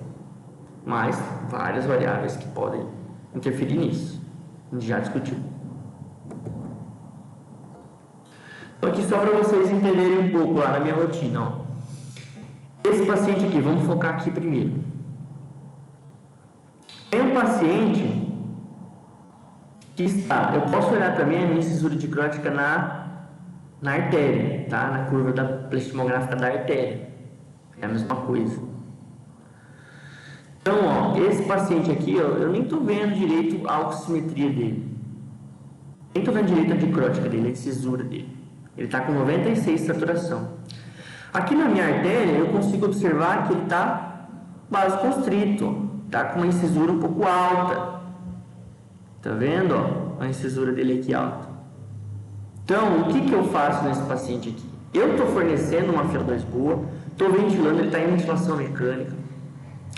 Mas várias variáveis que podem interferir nisso. A gente já discutiu. Então, aqui só para vocês entenderem um pouco lá na minha rotina. Ó. Esse paciente aqui, vamos focar aqui primeiro. Tem um paciente que está, eu posso olhar também a minha incisura dicrótica na artéria, tá? Na curva da pleximográfica da artéria. É a mesma coisa. Então, ó, esse paciente aqui, ó, eu nem estou vendo direito a oximetria dele. Nem estou vendo direito a dicrótica dele, a incisura dele. Ele está com 96 de saturação. Aqui na minha artéria, eu consigo observar que ele está vasoconstrito. Está com uma incisura um pouco alta. Tá vendo? Ó, a incisura dele aqui alta. Então, o que eu faço nesse paciente aqui? Eu estou fornecendo uma FiO2 boa, estou ventilando, ele está em ventilação mecânica.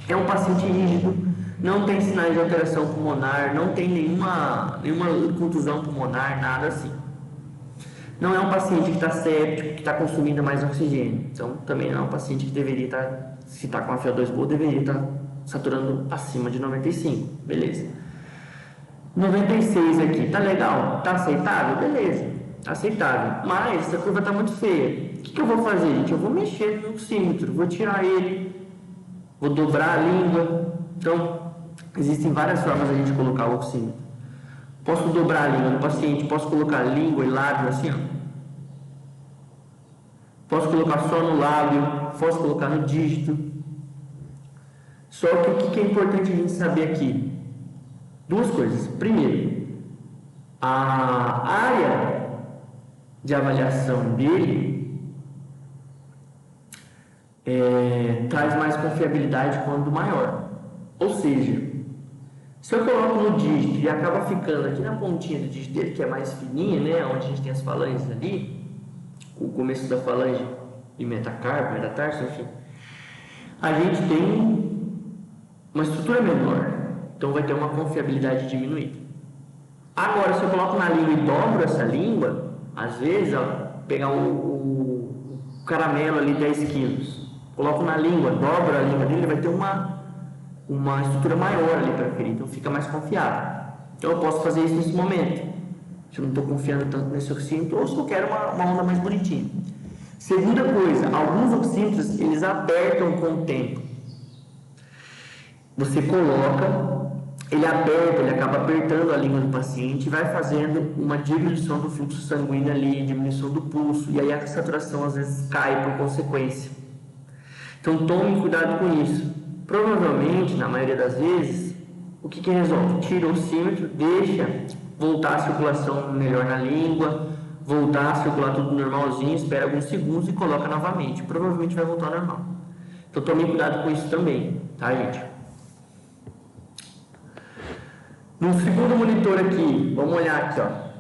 É um paciente rígido, não tem sinais de alteração pulmonar, não tem nenhuma contusão pulmonar, nada assim. Não é um paciente que está séptico, que está consumindo mais oxigênio. Então, também não é um paciente que deveria estar, se está com a FiO2 boa, deveria estar saturando acima de 95. Beleza. 96 aqui, tá legal? Tá aceitável? Beleza, tá aceitável. Mas essa curva tá muito feia. O que eu vou fazer, gente? Eu vou mexer no oxímetro, vou tirar ele, vou dobrar a língua. Então, existem várias formas de a gente colocar o oxímetro. Posso dobrar a língua do paciente, posso colocar língua e lábio assim, ó. Posso colocar só no lábio, posso colocar no dígito. Só que o que é importante a gente saber aqui? Duas coisas. Primeiro, a área de avaliação dele traz mais confiabilidade quando maior. Ou seja, se eu coloco no dígito e acaba ficando aqui na pontinha do dígito dele, que é mais fininha, né, onde a gente tem as falanges ali, o começo da falange e metacarpo, metatarso, enfim, a gente tem uma estrutura menor, então vai ter uma confiabilidade diminuída. Agora, se eu coloco na língua e dobro essa língua, às vezes, ó, pegar o caramelo ali 10 quilos, coloco na língua, dobro a língua dele, vai ter uma estrutura maior ali para ferir, então fica mais confiável. Então eu posso fazer isso nesse momento, se eu não estou confiando tanto nesse oxímetro, ou se eu quero uma onda mais bonitinha. Segunda coisa, alguns oxímetros, eles apertam com o tempo. Você coloca, ele aperta, ele acaba apertando a língua do paciente e vai fazendo uma diminuição do fluxo sanguíneo ali, diminuição do pulso, e aí a saturação às vezes cai por consequência. Então tomem cuidado com isso. Provavelmente, na maioria das vezes, o que resolve? Tira o oxímetro, deixa voltar a circulação melhor na língua, voltar a circular tudo normalzinho, espera alguns segundos e coloca novamente. Provavelmente vai voltar ao normal. Então tomem cuidado com isso também, tá, gente? No segundo monitor aqui, vamos olhar aqui, ó.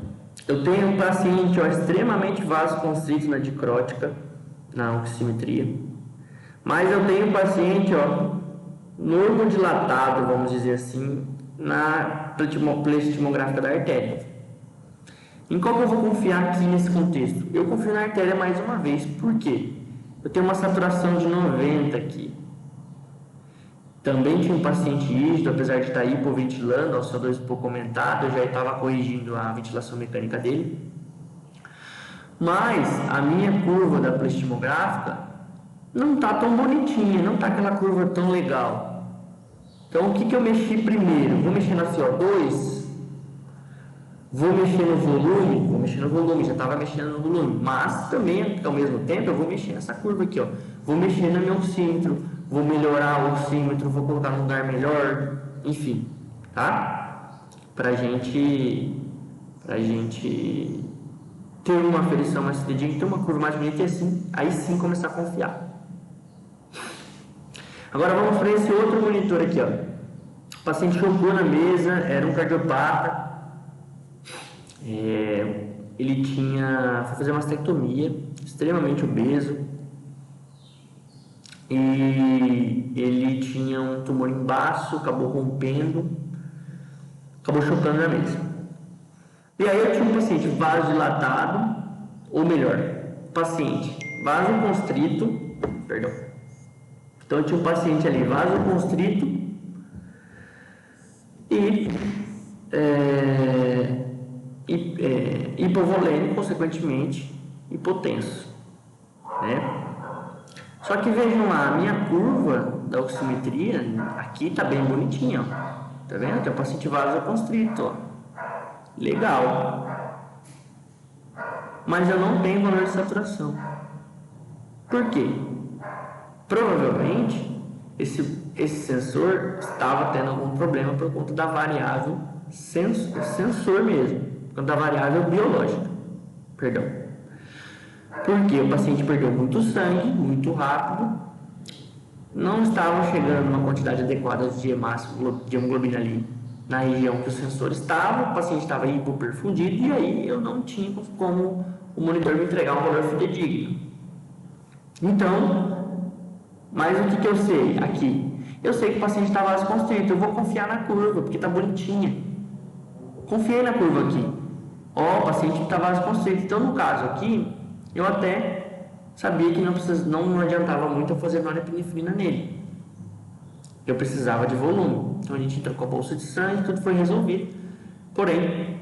eu tenho um paciente extremamente vasoconstrito na dicrótica, na oximetria, mas eu tenho um paciente normodilatado, vamos dizer assim, na pletismográfica da artéria. Em qual que eu vou confiar aqui nesse contexto? Eu confio na artéria mais uma vez, por quê? Eu tenho uma saturação de 90 aqui. Também tinha um paciente rígido, apesar de estar hipoventilando, ao CO2 um pouco aumentado, eu já estava corrigindo a ventilação mecânica dele. Mas a minha curva da pletismográfica não está tão bonitinha, não está aquela curva tão legal. Então o que eu mexi primeiro? Vou mexer na CO2, vou mexer no volume, já estava mexendo no volume, mas também ao mesmo tempo eu vou mexer nessa curva aqui, vou mexer no meu oxímetro, vou melhorar o oxímetro, vou colocar num lugar melhor, enfim, tá? Pra gente ter uma aferição mais fidedigna, ter uma curva mais bonita e assim, aí sim começar a confiar. Agora vamos para esse outro monitor aqui, O paciente jogou na mesa, era um cardiopata, ele foi fazer mastectomia, extremamente obeso, e ele tinha um tumor embaixo, acabou rompendo, acabou chocando na mesa. E aí eu tinha um paciente vasodilatado, ou melhor, paciente vasoconstrito, perdão. Então eu tinha um paciente ali vasoconstrito e hipovolêmico, consequentemente hipotenso, né? Só que vejam lá, a minha curva da oximetria aqui tá bem bonitinha, tá vendo? Tem um paciente vasoconstrito, legal, mas eu não tenho valor de saturação. Por quê? Provavelmente esse sensor estava tendo algum problema por conta da variável sensor mesmo, por conta da variável biológica, perdão. Porque o paciente perdeu muito sangue, muito rápido, não estava chegando uma quantidade adequada de hemoglobina ali na região que o sensor estava, o paciente estava hipoperfundido e aí eu não tinha como o monitor me entregar um valor fidedigno. Então, mas o que eu sei aqui? Eu sei que o paciente está vasoconstrito, eu vou confiar na curva, porque está bonitinha. Confiei na curva aqui. O paciente está vasoconstrito. Então, no caso aqui, eu até sabia que não adiantava muito eu fazer norepinefrina nele. Eu precisava de volume. Então a gente trocou a bolsa de sangue, tudo foi resolvido. Porém,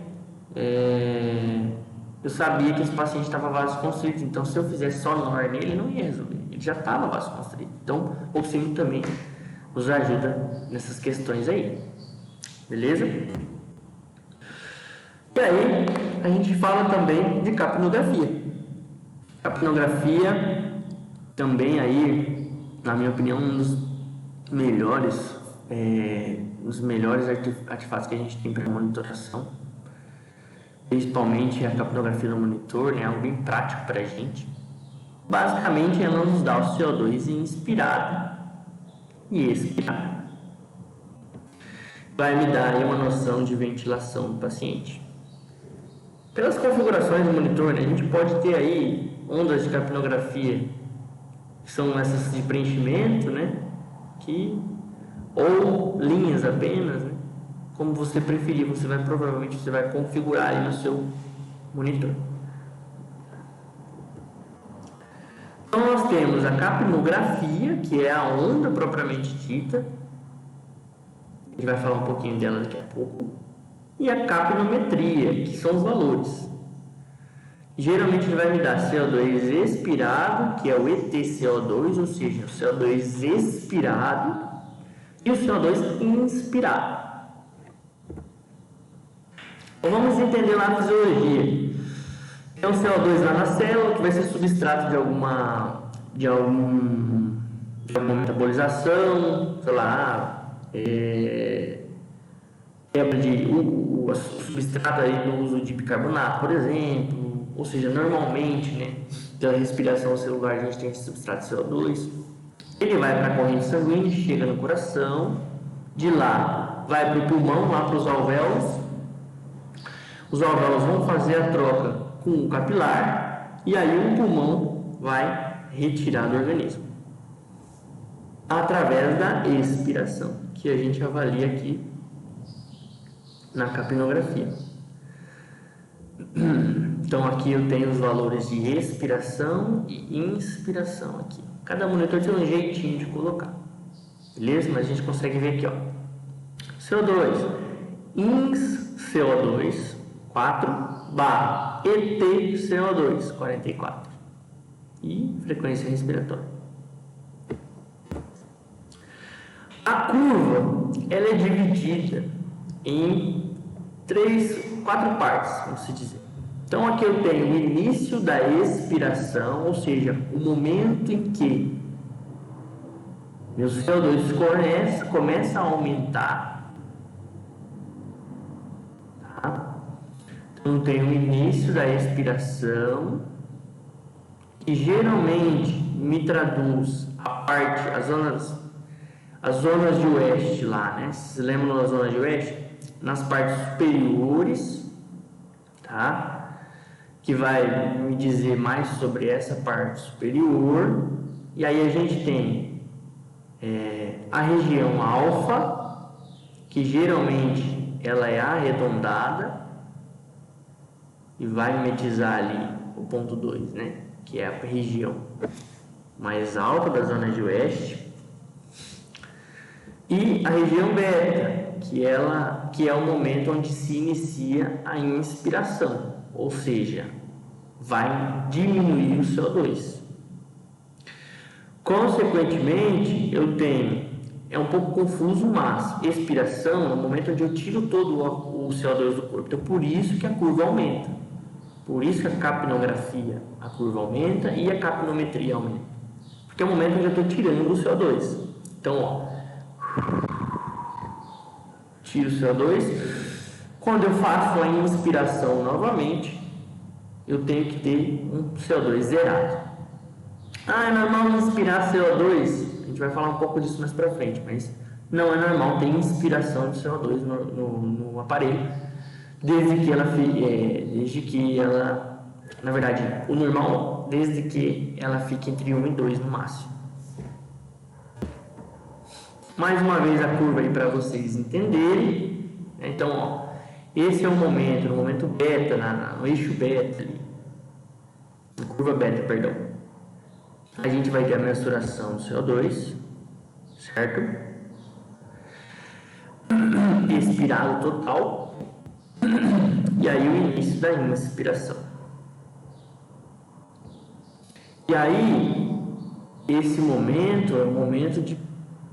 eu sabia que esse paciente estava vasoconstrito. Então se eu fizesse só NOR nele, não ia resolver. Ele já estava vasoconstrito. Então o oxímetro também nos ajuda nessas questões aí. Beleza? E aí a gente fala também de capnografia. Capnografia também aí, na minha opinião, um dos melhores artefatos que a gente tem para monitoração, principalmente a capnografia do monitor, é algo bem prático para a gente. Basicamente, ela nos dá o CO2 inspirado e expirado. Vai me dar aí uma noção de ventilação do paciente. Pelas configurações do monitor, né, a gente pode ter aí ondas de capnografia, que são essas de preenchimento, né? Ou linhas apenas, né? Como você preferir, você vai configurar aí no seu monitor. Então nós temos a capnografia, que é a onda propriamente dita. A gente vai falar um pouquinho dela daqui a pouco. E a capnometria, que são os valores. Geralmente ele vai me dar CO2 expirado, que é o EtCO2, ou seja, o CO2 expirado, e o CO2 inspirado. Então vamos entender lá a fisiologia. Tem o CO2 lá na célula, que vai ser substrato de alguma metabolização, sei lá, quebra o substrato aí do uso de bicarbonato, por exemplo. Ou seja, normalmente, né, pela respiração celular, a gente tem esse substrato CO2. Ele vai para a corrente sanguínea, chega no coração, de lá vai para o pulmão, lá para os alvéolos. Os alvéolos vão fazer a troca com o capilar e aí o pulmão vai retirar do organismo através da expiração, que a gente avalia aqui na capnografia. Então aqui eu tenho os valores de expiração e inspiração aqui. Cada monitor tem um jeitinho de colocar, beleza? Mas a gente consegue ver aqui, ó. CO2, ins CO2 4 barra ET CO2 44 e frequência respiratória. A curva ela é dividida em 4 partes, vamos se dizer. Então aqui eu tenho o início da expiração, ou seja, o momento em que meu CO2 começa a aumentar. Tá? Então eu tenho o início da expiração, que geralmente me traduz as zonas de West lá, né? Vocês lembram das zonas de West? Nas partes superiores, tá? Que vai me dizer mais sobre essa parte superior. E aí a gente tem a região alfa, que geralmente ela é arredondada e vai mimetizar ali o ponto 2, né? Que é a região mais alta da zona de West. E a região beta, que é o momento onde se inicia a inspiração, ou seja, vai diminuir o CO2. Consequentemente, eu tenho, é um pouco confuso, mas expiração é o momento onde eu tiro todo o CO2 do corpo. Então, por isso que a curva aumenta. Por isso que a capnografia, a curva aumenta e a capnometria aumenta. Porque é o momento onde eu estou tirando o CO2. Então, ó, tiro o CO2. Quando eu faço a inspiração novamente, eu tenho que ter um CO2 zerado. É normal inspirar CO2? A gente vai falar um pouco disso mais pra frente, mas não é normal ter inspiração de CO2 no aparelho, desde que ela, na verdade, o normal, desde que ela fique entre 1 e 2 no máximo. Mais uma vez a curva aí para vocês entenderem. Então, ó, esse é o momento, no momento beta, no eixo beta ali, na curva beta, perdão. A gente vai ter a mensuração do CO2, certo? Expirado total. E aí o início da inspiração. E aí, esse momento é o momento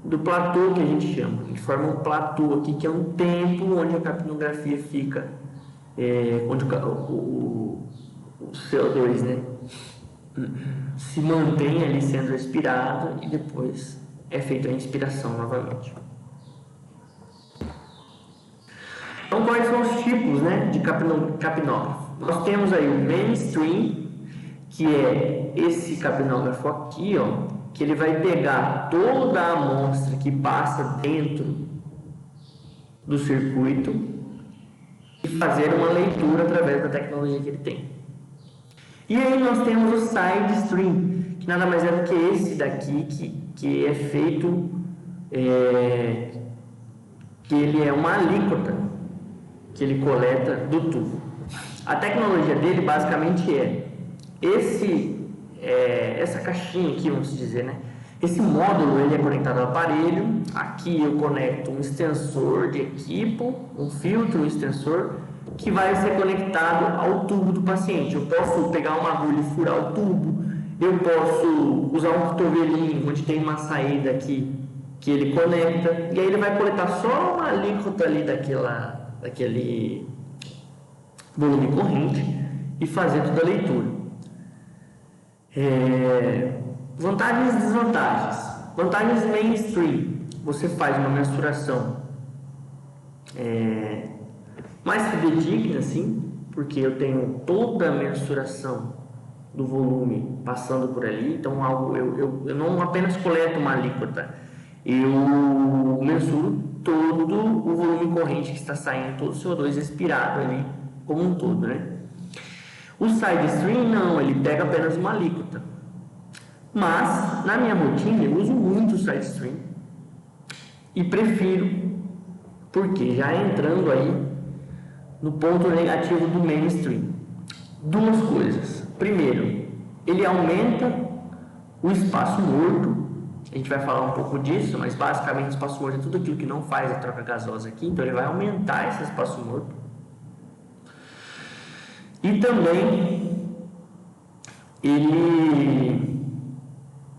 do platô, que a gente chama. A gente forma um platô aqui, que é um tempo onde a capnografia fica, onde o CO2, né, se mantém ali sendo expirado e depois é feita a inspiração novamente. Então, quais são os tipos, né, de capnógrafo? Nós temos aí o mainstream, que é esse capnógrafo aqui, ó, que ele vai pegar toda a amostra que passa dentro do circuito e fazer uma leitura através da tecnologia que ele tem. E aí nós temos o side stream, que nada mais é do que esse daqui, que é feito, que ele é uma alíquota que ele coleta do tubo. A tecnologia dele basicamente essa caixinha aqui, vamos dizer, né? Esse módulo ele é conectado ao aparelho. Aqui eu conecto um extensor de equipo, um filtro, um extensor, que vai ser conectado ao tubo do paciente. Eu posso pegar uma agulha e furar o tubo, eu posso usar um cotovelinho onde tem uma saída aqui que ele conecta, e aí ele vai coletar só uma alíquota ali daquele volume corrente e fazer toda a leitura. Vantagens e desvantagens. Vantagens mainstream: você faz uma mensuração mais fidedigna, assim, porque eu tenho toda a mensuração do volume passando por ali. Então eu não apenas coleto uma alíquota, eu mensuro todo o volume corrente que está saindo, todo o CO2 expirado ali como um todo, né? O side stream não, ele pega apenas uma alíquota. Mas, na minha rotina, eu uso muito o side stream e prefiro, porque já entrando aí no ponto negativo do mainstream. Duas coisas. Primeiro, ele aumenta o espaço morto. A gente vai falar um pouco disso, mas basicamente o espaço morto é tudo aquilo que não faz a troca gasosa aqui, então ele vai aumentar esse espaço morto. E também ele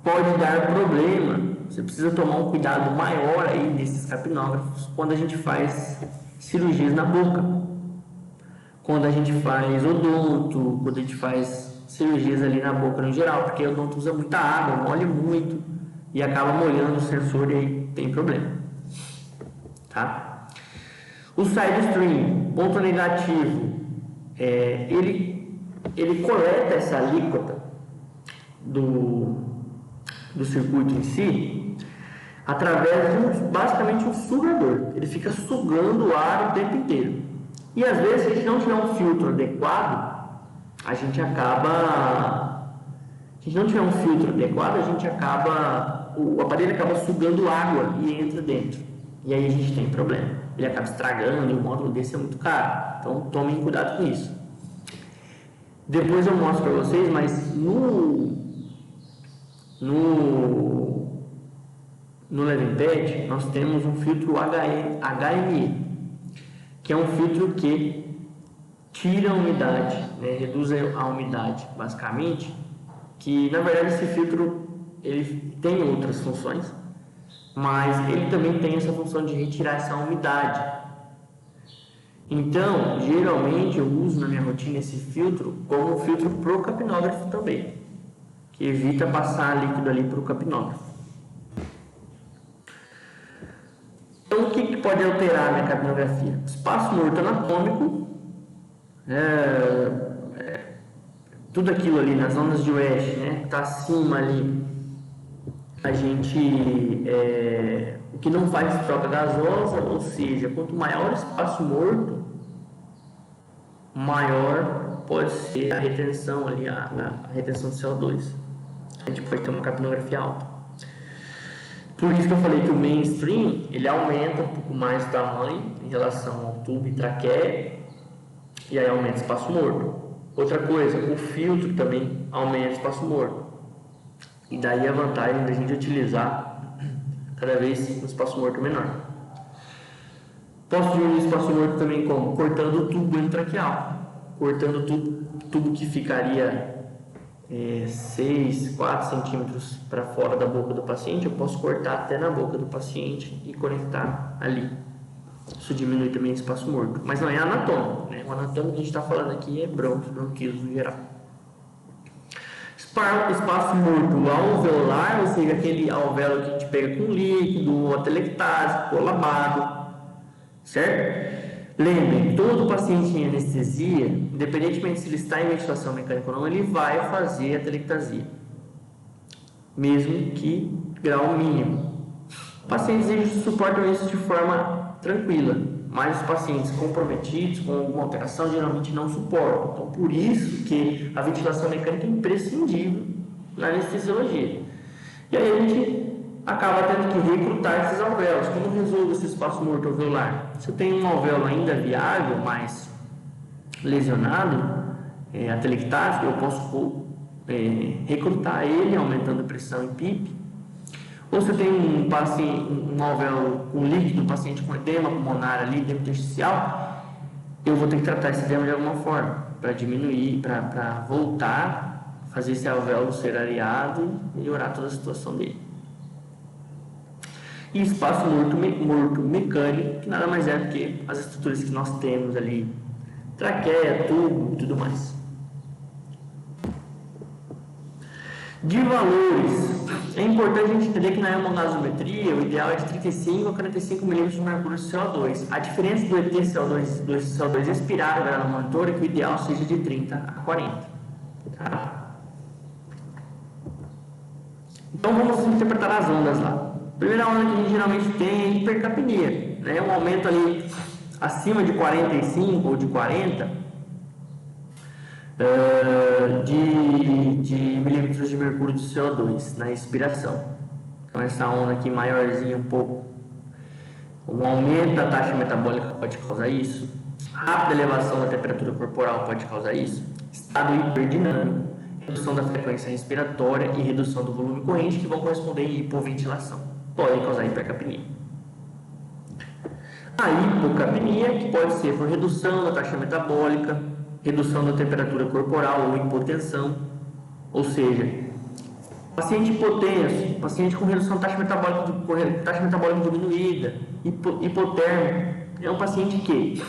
pode dar problema. Você precisa tomar um cuidado maior aí nesses capnógrafos quando a gente faz cirurgias na boca, quando a gente faz odonto, quando a gente faz cirurgias ali na boca no geral, porque o odonto usa muita água, molha muito e acaba molhando o sensor e aí tem problema, tá? O side stream, ponto negativo, ele coleta essa alíquota do circuito em si através de basicamente um sugador. Ele fica sugando o ar o tempo inteiro. E às vezes, se a gente não tiver um filtro adequado, o aparelho acaba sugando água e entra dentro. E aí a gente tem problema. Ele acaba estragando e um módulo desse é muito caro. Então tomem cuidado com isso. Depois eu mostro para vocês, mas no Levenpad nós temos um filtro HME, que é um filtro que tira a umidade, né, reduz a umidade, basicamente, que na verdade esse filtro ele tem outras funções, mas ele também tem essa função de retirar essa umidade. Então, geralmente eu uso na minha rotina esse filtro como um filtro para o capnógrafo também, que evita passar líquido ali para o capnógrafo. Então, o que pode alterar a minha capnografia? Espaço morto anatômico, tudo aquilo ali nas zonas de West, né, que está acima ali, a gente, o que não faz troca gasosa, ou seja, quanto maior o espaço morto, maior pode ser a retenção ali, a retenção de CO2. A gente pode ter uma capnografia alta. Por isso que eu falei que o mainstream, ele aumenta um pouco mais o tamanho em relação ao tubo e traqueia, e aí aumenta o espaço morto. Outra coisa, o filtro também aumenta o espaço morto. E daí a vantagem da gente utilizar cada vez um espaço morto menor. Posso diminuir o espaço morto também como? Cortando o tubo endotraqueal. Cortando o tubo que ficaria 4 centímetros para fora da boca do paciente, eu posso cortar até na boca do paciente e conectar ali. Isso diminui também o espaço morto, mas não é anatômico, né? O anatômico que a gente está falando aqui é bronquilos no geral. Espaço morto alveolar, ou seja, aquele alvéolo que a gente pega com líquido, atelectásico, colabado, certo? Lembrem, todo paciente em anestesia, independentemente se ele está em ventilação mecânica ou não, ele vai fazer a atelectasia, mesmo que grau mínimo. Pacientes eles suportam isso de forma tranquila, mas os pacientes comprometidos com alguma alteração geralmente não suportam. Então, por isso que a ventilação mecânica é imprescindível na anestesiologia. E aí a gente acaba tendo que recrutar esses alvéolos. Como resolve esse espaço morto alveolar? Se eu tenho um alvéolo ainda viável, mas lesionado, atelectásico, eu posso recrutar ele, aumentando a pressão em PIP. Ou se eu tenho um alvéolo com líquido, um paciente com edema pulmonar ali, edema intersticial, eu vou ter que tratar esse edema de alguma forma, para diminuir, para voltar, fazer esse alvéolo ser areado e melhorar toda a situação dele. E espaço morto mecânico, que nada mais é do que as estruturas que nós temos ali, traqueia, tubo e tudo mais. De valores, é importante a gente entender que na hemogasometria o ideal é de 35 a 45 ml de mercúrio de CO2. A diferença do ET-CO2 expirado no monitor é que o ideal seja de 30 a 40. Tá? Então vamos interpretar as ondas lá. A primeira onda que a gente geralmente tem é hipercapnia, né? Um aumento ali acima de 45 ou de 40 de milímetros de mercúrio de CO2 na expiração. Então essa onda aqui maiorzinha um pouco, um aumento da taxa metabólica pode causar isso, rápida elevação da temperatura corporal pode causar isso, estado hiperdinâmico, redução da frequência respiratória e redução do volume corrente, que vão corresponder em hipoventilação, podem causar hipercapnia. A hipocapnia, que pode ser por redução da taxa metabólica, redução da temperatura corporal ou hipotensão, ou seja, paciente hipotenso, paciente com redução da taxa metabólica diminuída, hipotérmico, é um paciente que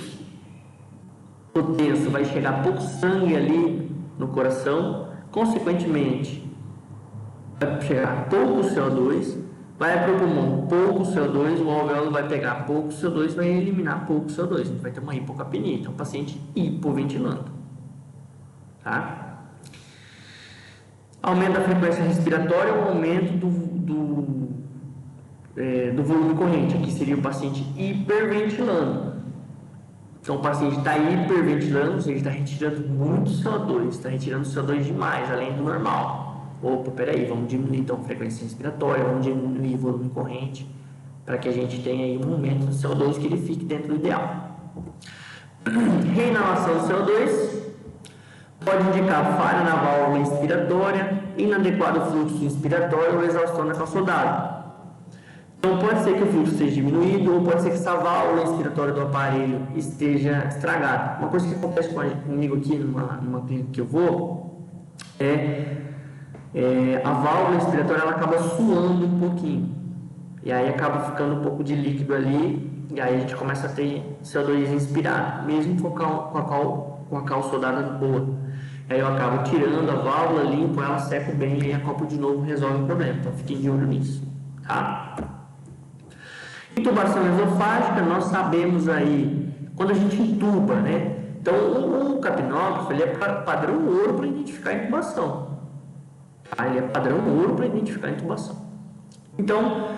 hipotenso, vai chegar pouco sangue ali no coração, consequentemente vai chegar pouco CO2, vai para o pulmão pouco CO2, o alvéolo vai pegar pouco CO2, vai eliminar pouco CO2, a gente vai ter uma hipocapnia, então paciente hipoventilando, tá? Aumento da frequência respiratória, o aumento do volume corrente, aqui seria o paciente hiperventilando. Então o paciente está hiperventilando, ou seja, está retirando muito CO2, está retirando CO2 demais, além do normal. Opa, peraí, vamos diminuir então a frequência respiratória, vamos diminuir o volume corrente, para que a gente tenha aí um aumento do CO2 que ele fique dentro do ideal. Reinalação do CO2 pode indicar falha na válvula inspiratória, inadequado fluxo inspiratório ou exaustão da calça d'água. Então pode ser que o fluxo esteja diminuído ou pode ser que essa válvula inspiratória do aparelho esteja estragada. Uma coisa que acontece comigo aqui numa clínica que eu vou a válvula inspiratória ela acaba suando um pouquinho e aí acaba ficando um pouco de líquido ali e aí a gente começa a ter CO2 inspirado, mesmo com a calça soldada boa. Aí eu acabo tirando a válvula, limpo ela, seco bem e aí acoplo de novo, resolve o problema. Então fiquem de olho nisso, tá? Intubação esofágica, nós sabemos aí, quando a gente intuba, né? Então o capnógrafo ele é padrão ouro para identificar a intubação. Ele é padrão ouro para identificar a intubação. Então,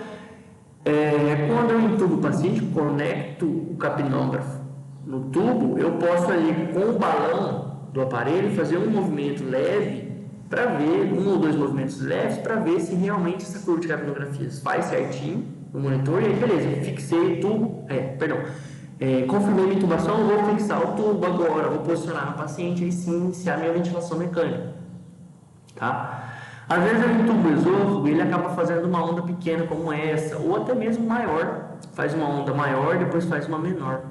quando eu intubo o paciente, conecto o capnógrafo no tubo, eu posso ali com o balão do aparelho fazer um movimento leve para ver, um ou dois movimentos leves para ver se realmente essa curva de capnografia faz certinho no monitor e aí beleza, eu fixei o tubo, confirmei minha intubação, eu vou fixar o tubo agora, vou posicionar no paciente e sim iniciar minha ventilação mecânica, tá? Às vezes eu intubo o esôfago e ele acaba fazendo uma onda pequena como essa, ou até mesmo maior, faz uma onda maior depois faz uma menor.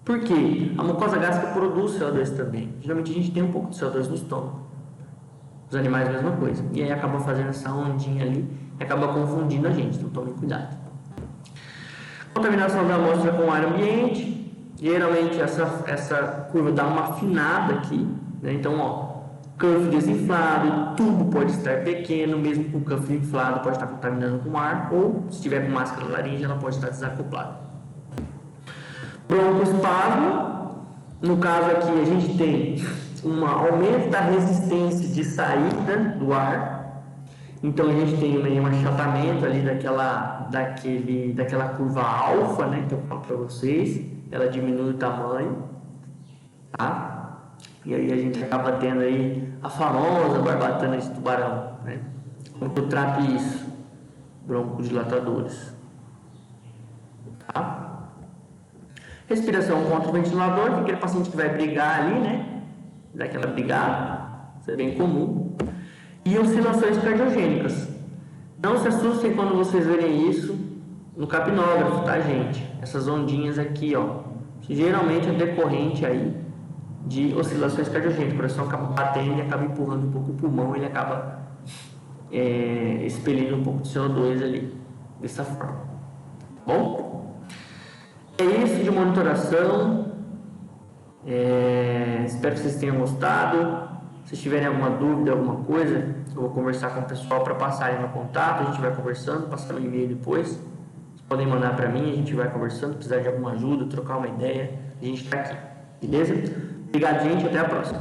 Por quê? A mucosa gástrica produz CO2 também, geralmente a gente tem um pouco de CO2 no estômago, os animais a mesma coisa, e aí acaba fazendo essa ondinha ali e acaba confundindo a gente, então tomem cuidado. Contaminação da amostra com o ar ambiente, geralmente essa curva dá uma afinada aqui, né? Então, cuff desinflado, tubo pode estar pequeno, mesmo com o cuff inflado pode estar contaminando com ar, ou se tiver com máscara laringe, ela pode estar desacoplada. Broncoespasmo, no caso aqui a gente tem um aumento da resistência de saída do ar, então a gente tem um achatamento ali daquela curva alfa, né, que eu falo para vocês, ela diminui o tamanho, tá? E aí a gente acaba tendo aí a famosa barbatana de tubarão, né? Como que eu trato isso? Broncodilatadores, tá? Respiração contra o ventilador, que é aquele paciente que vai brigar ali, né? Daquela brigada, isso é bem comum. E oscilações cardiogênicas. Não se assustem quando vocês verem isso no capnógrafo, tá, gente? Essas ondinhas aqui, que geralmente é decorrente aí de oscilações cardiogênicas. O coração acaba batendo e acaba empurrando um pouco o pulmão, ele acaba expelindo um pouco de CO2 ali, dessa forma. Bom? É isso de monitoração. Espero que vocês tenham gostado. Se tiverem alguma dúvida, alguma coisa, eu vou conversar com o pessoal para passarem meu contato, a gente vai conversando, passando um e-mail depois. Vocês podem mandar para mim, a gente vai conversando, precisar de alguma ajuda, trocar uma ideia, a gente está aqui, beleza? Obrigado, gente, até a próxima.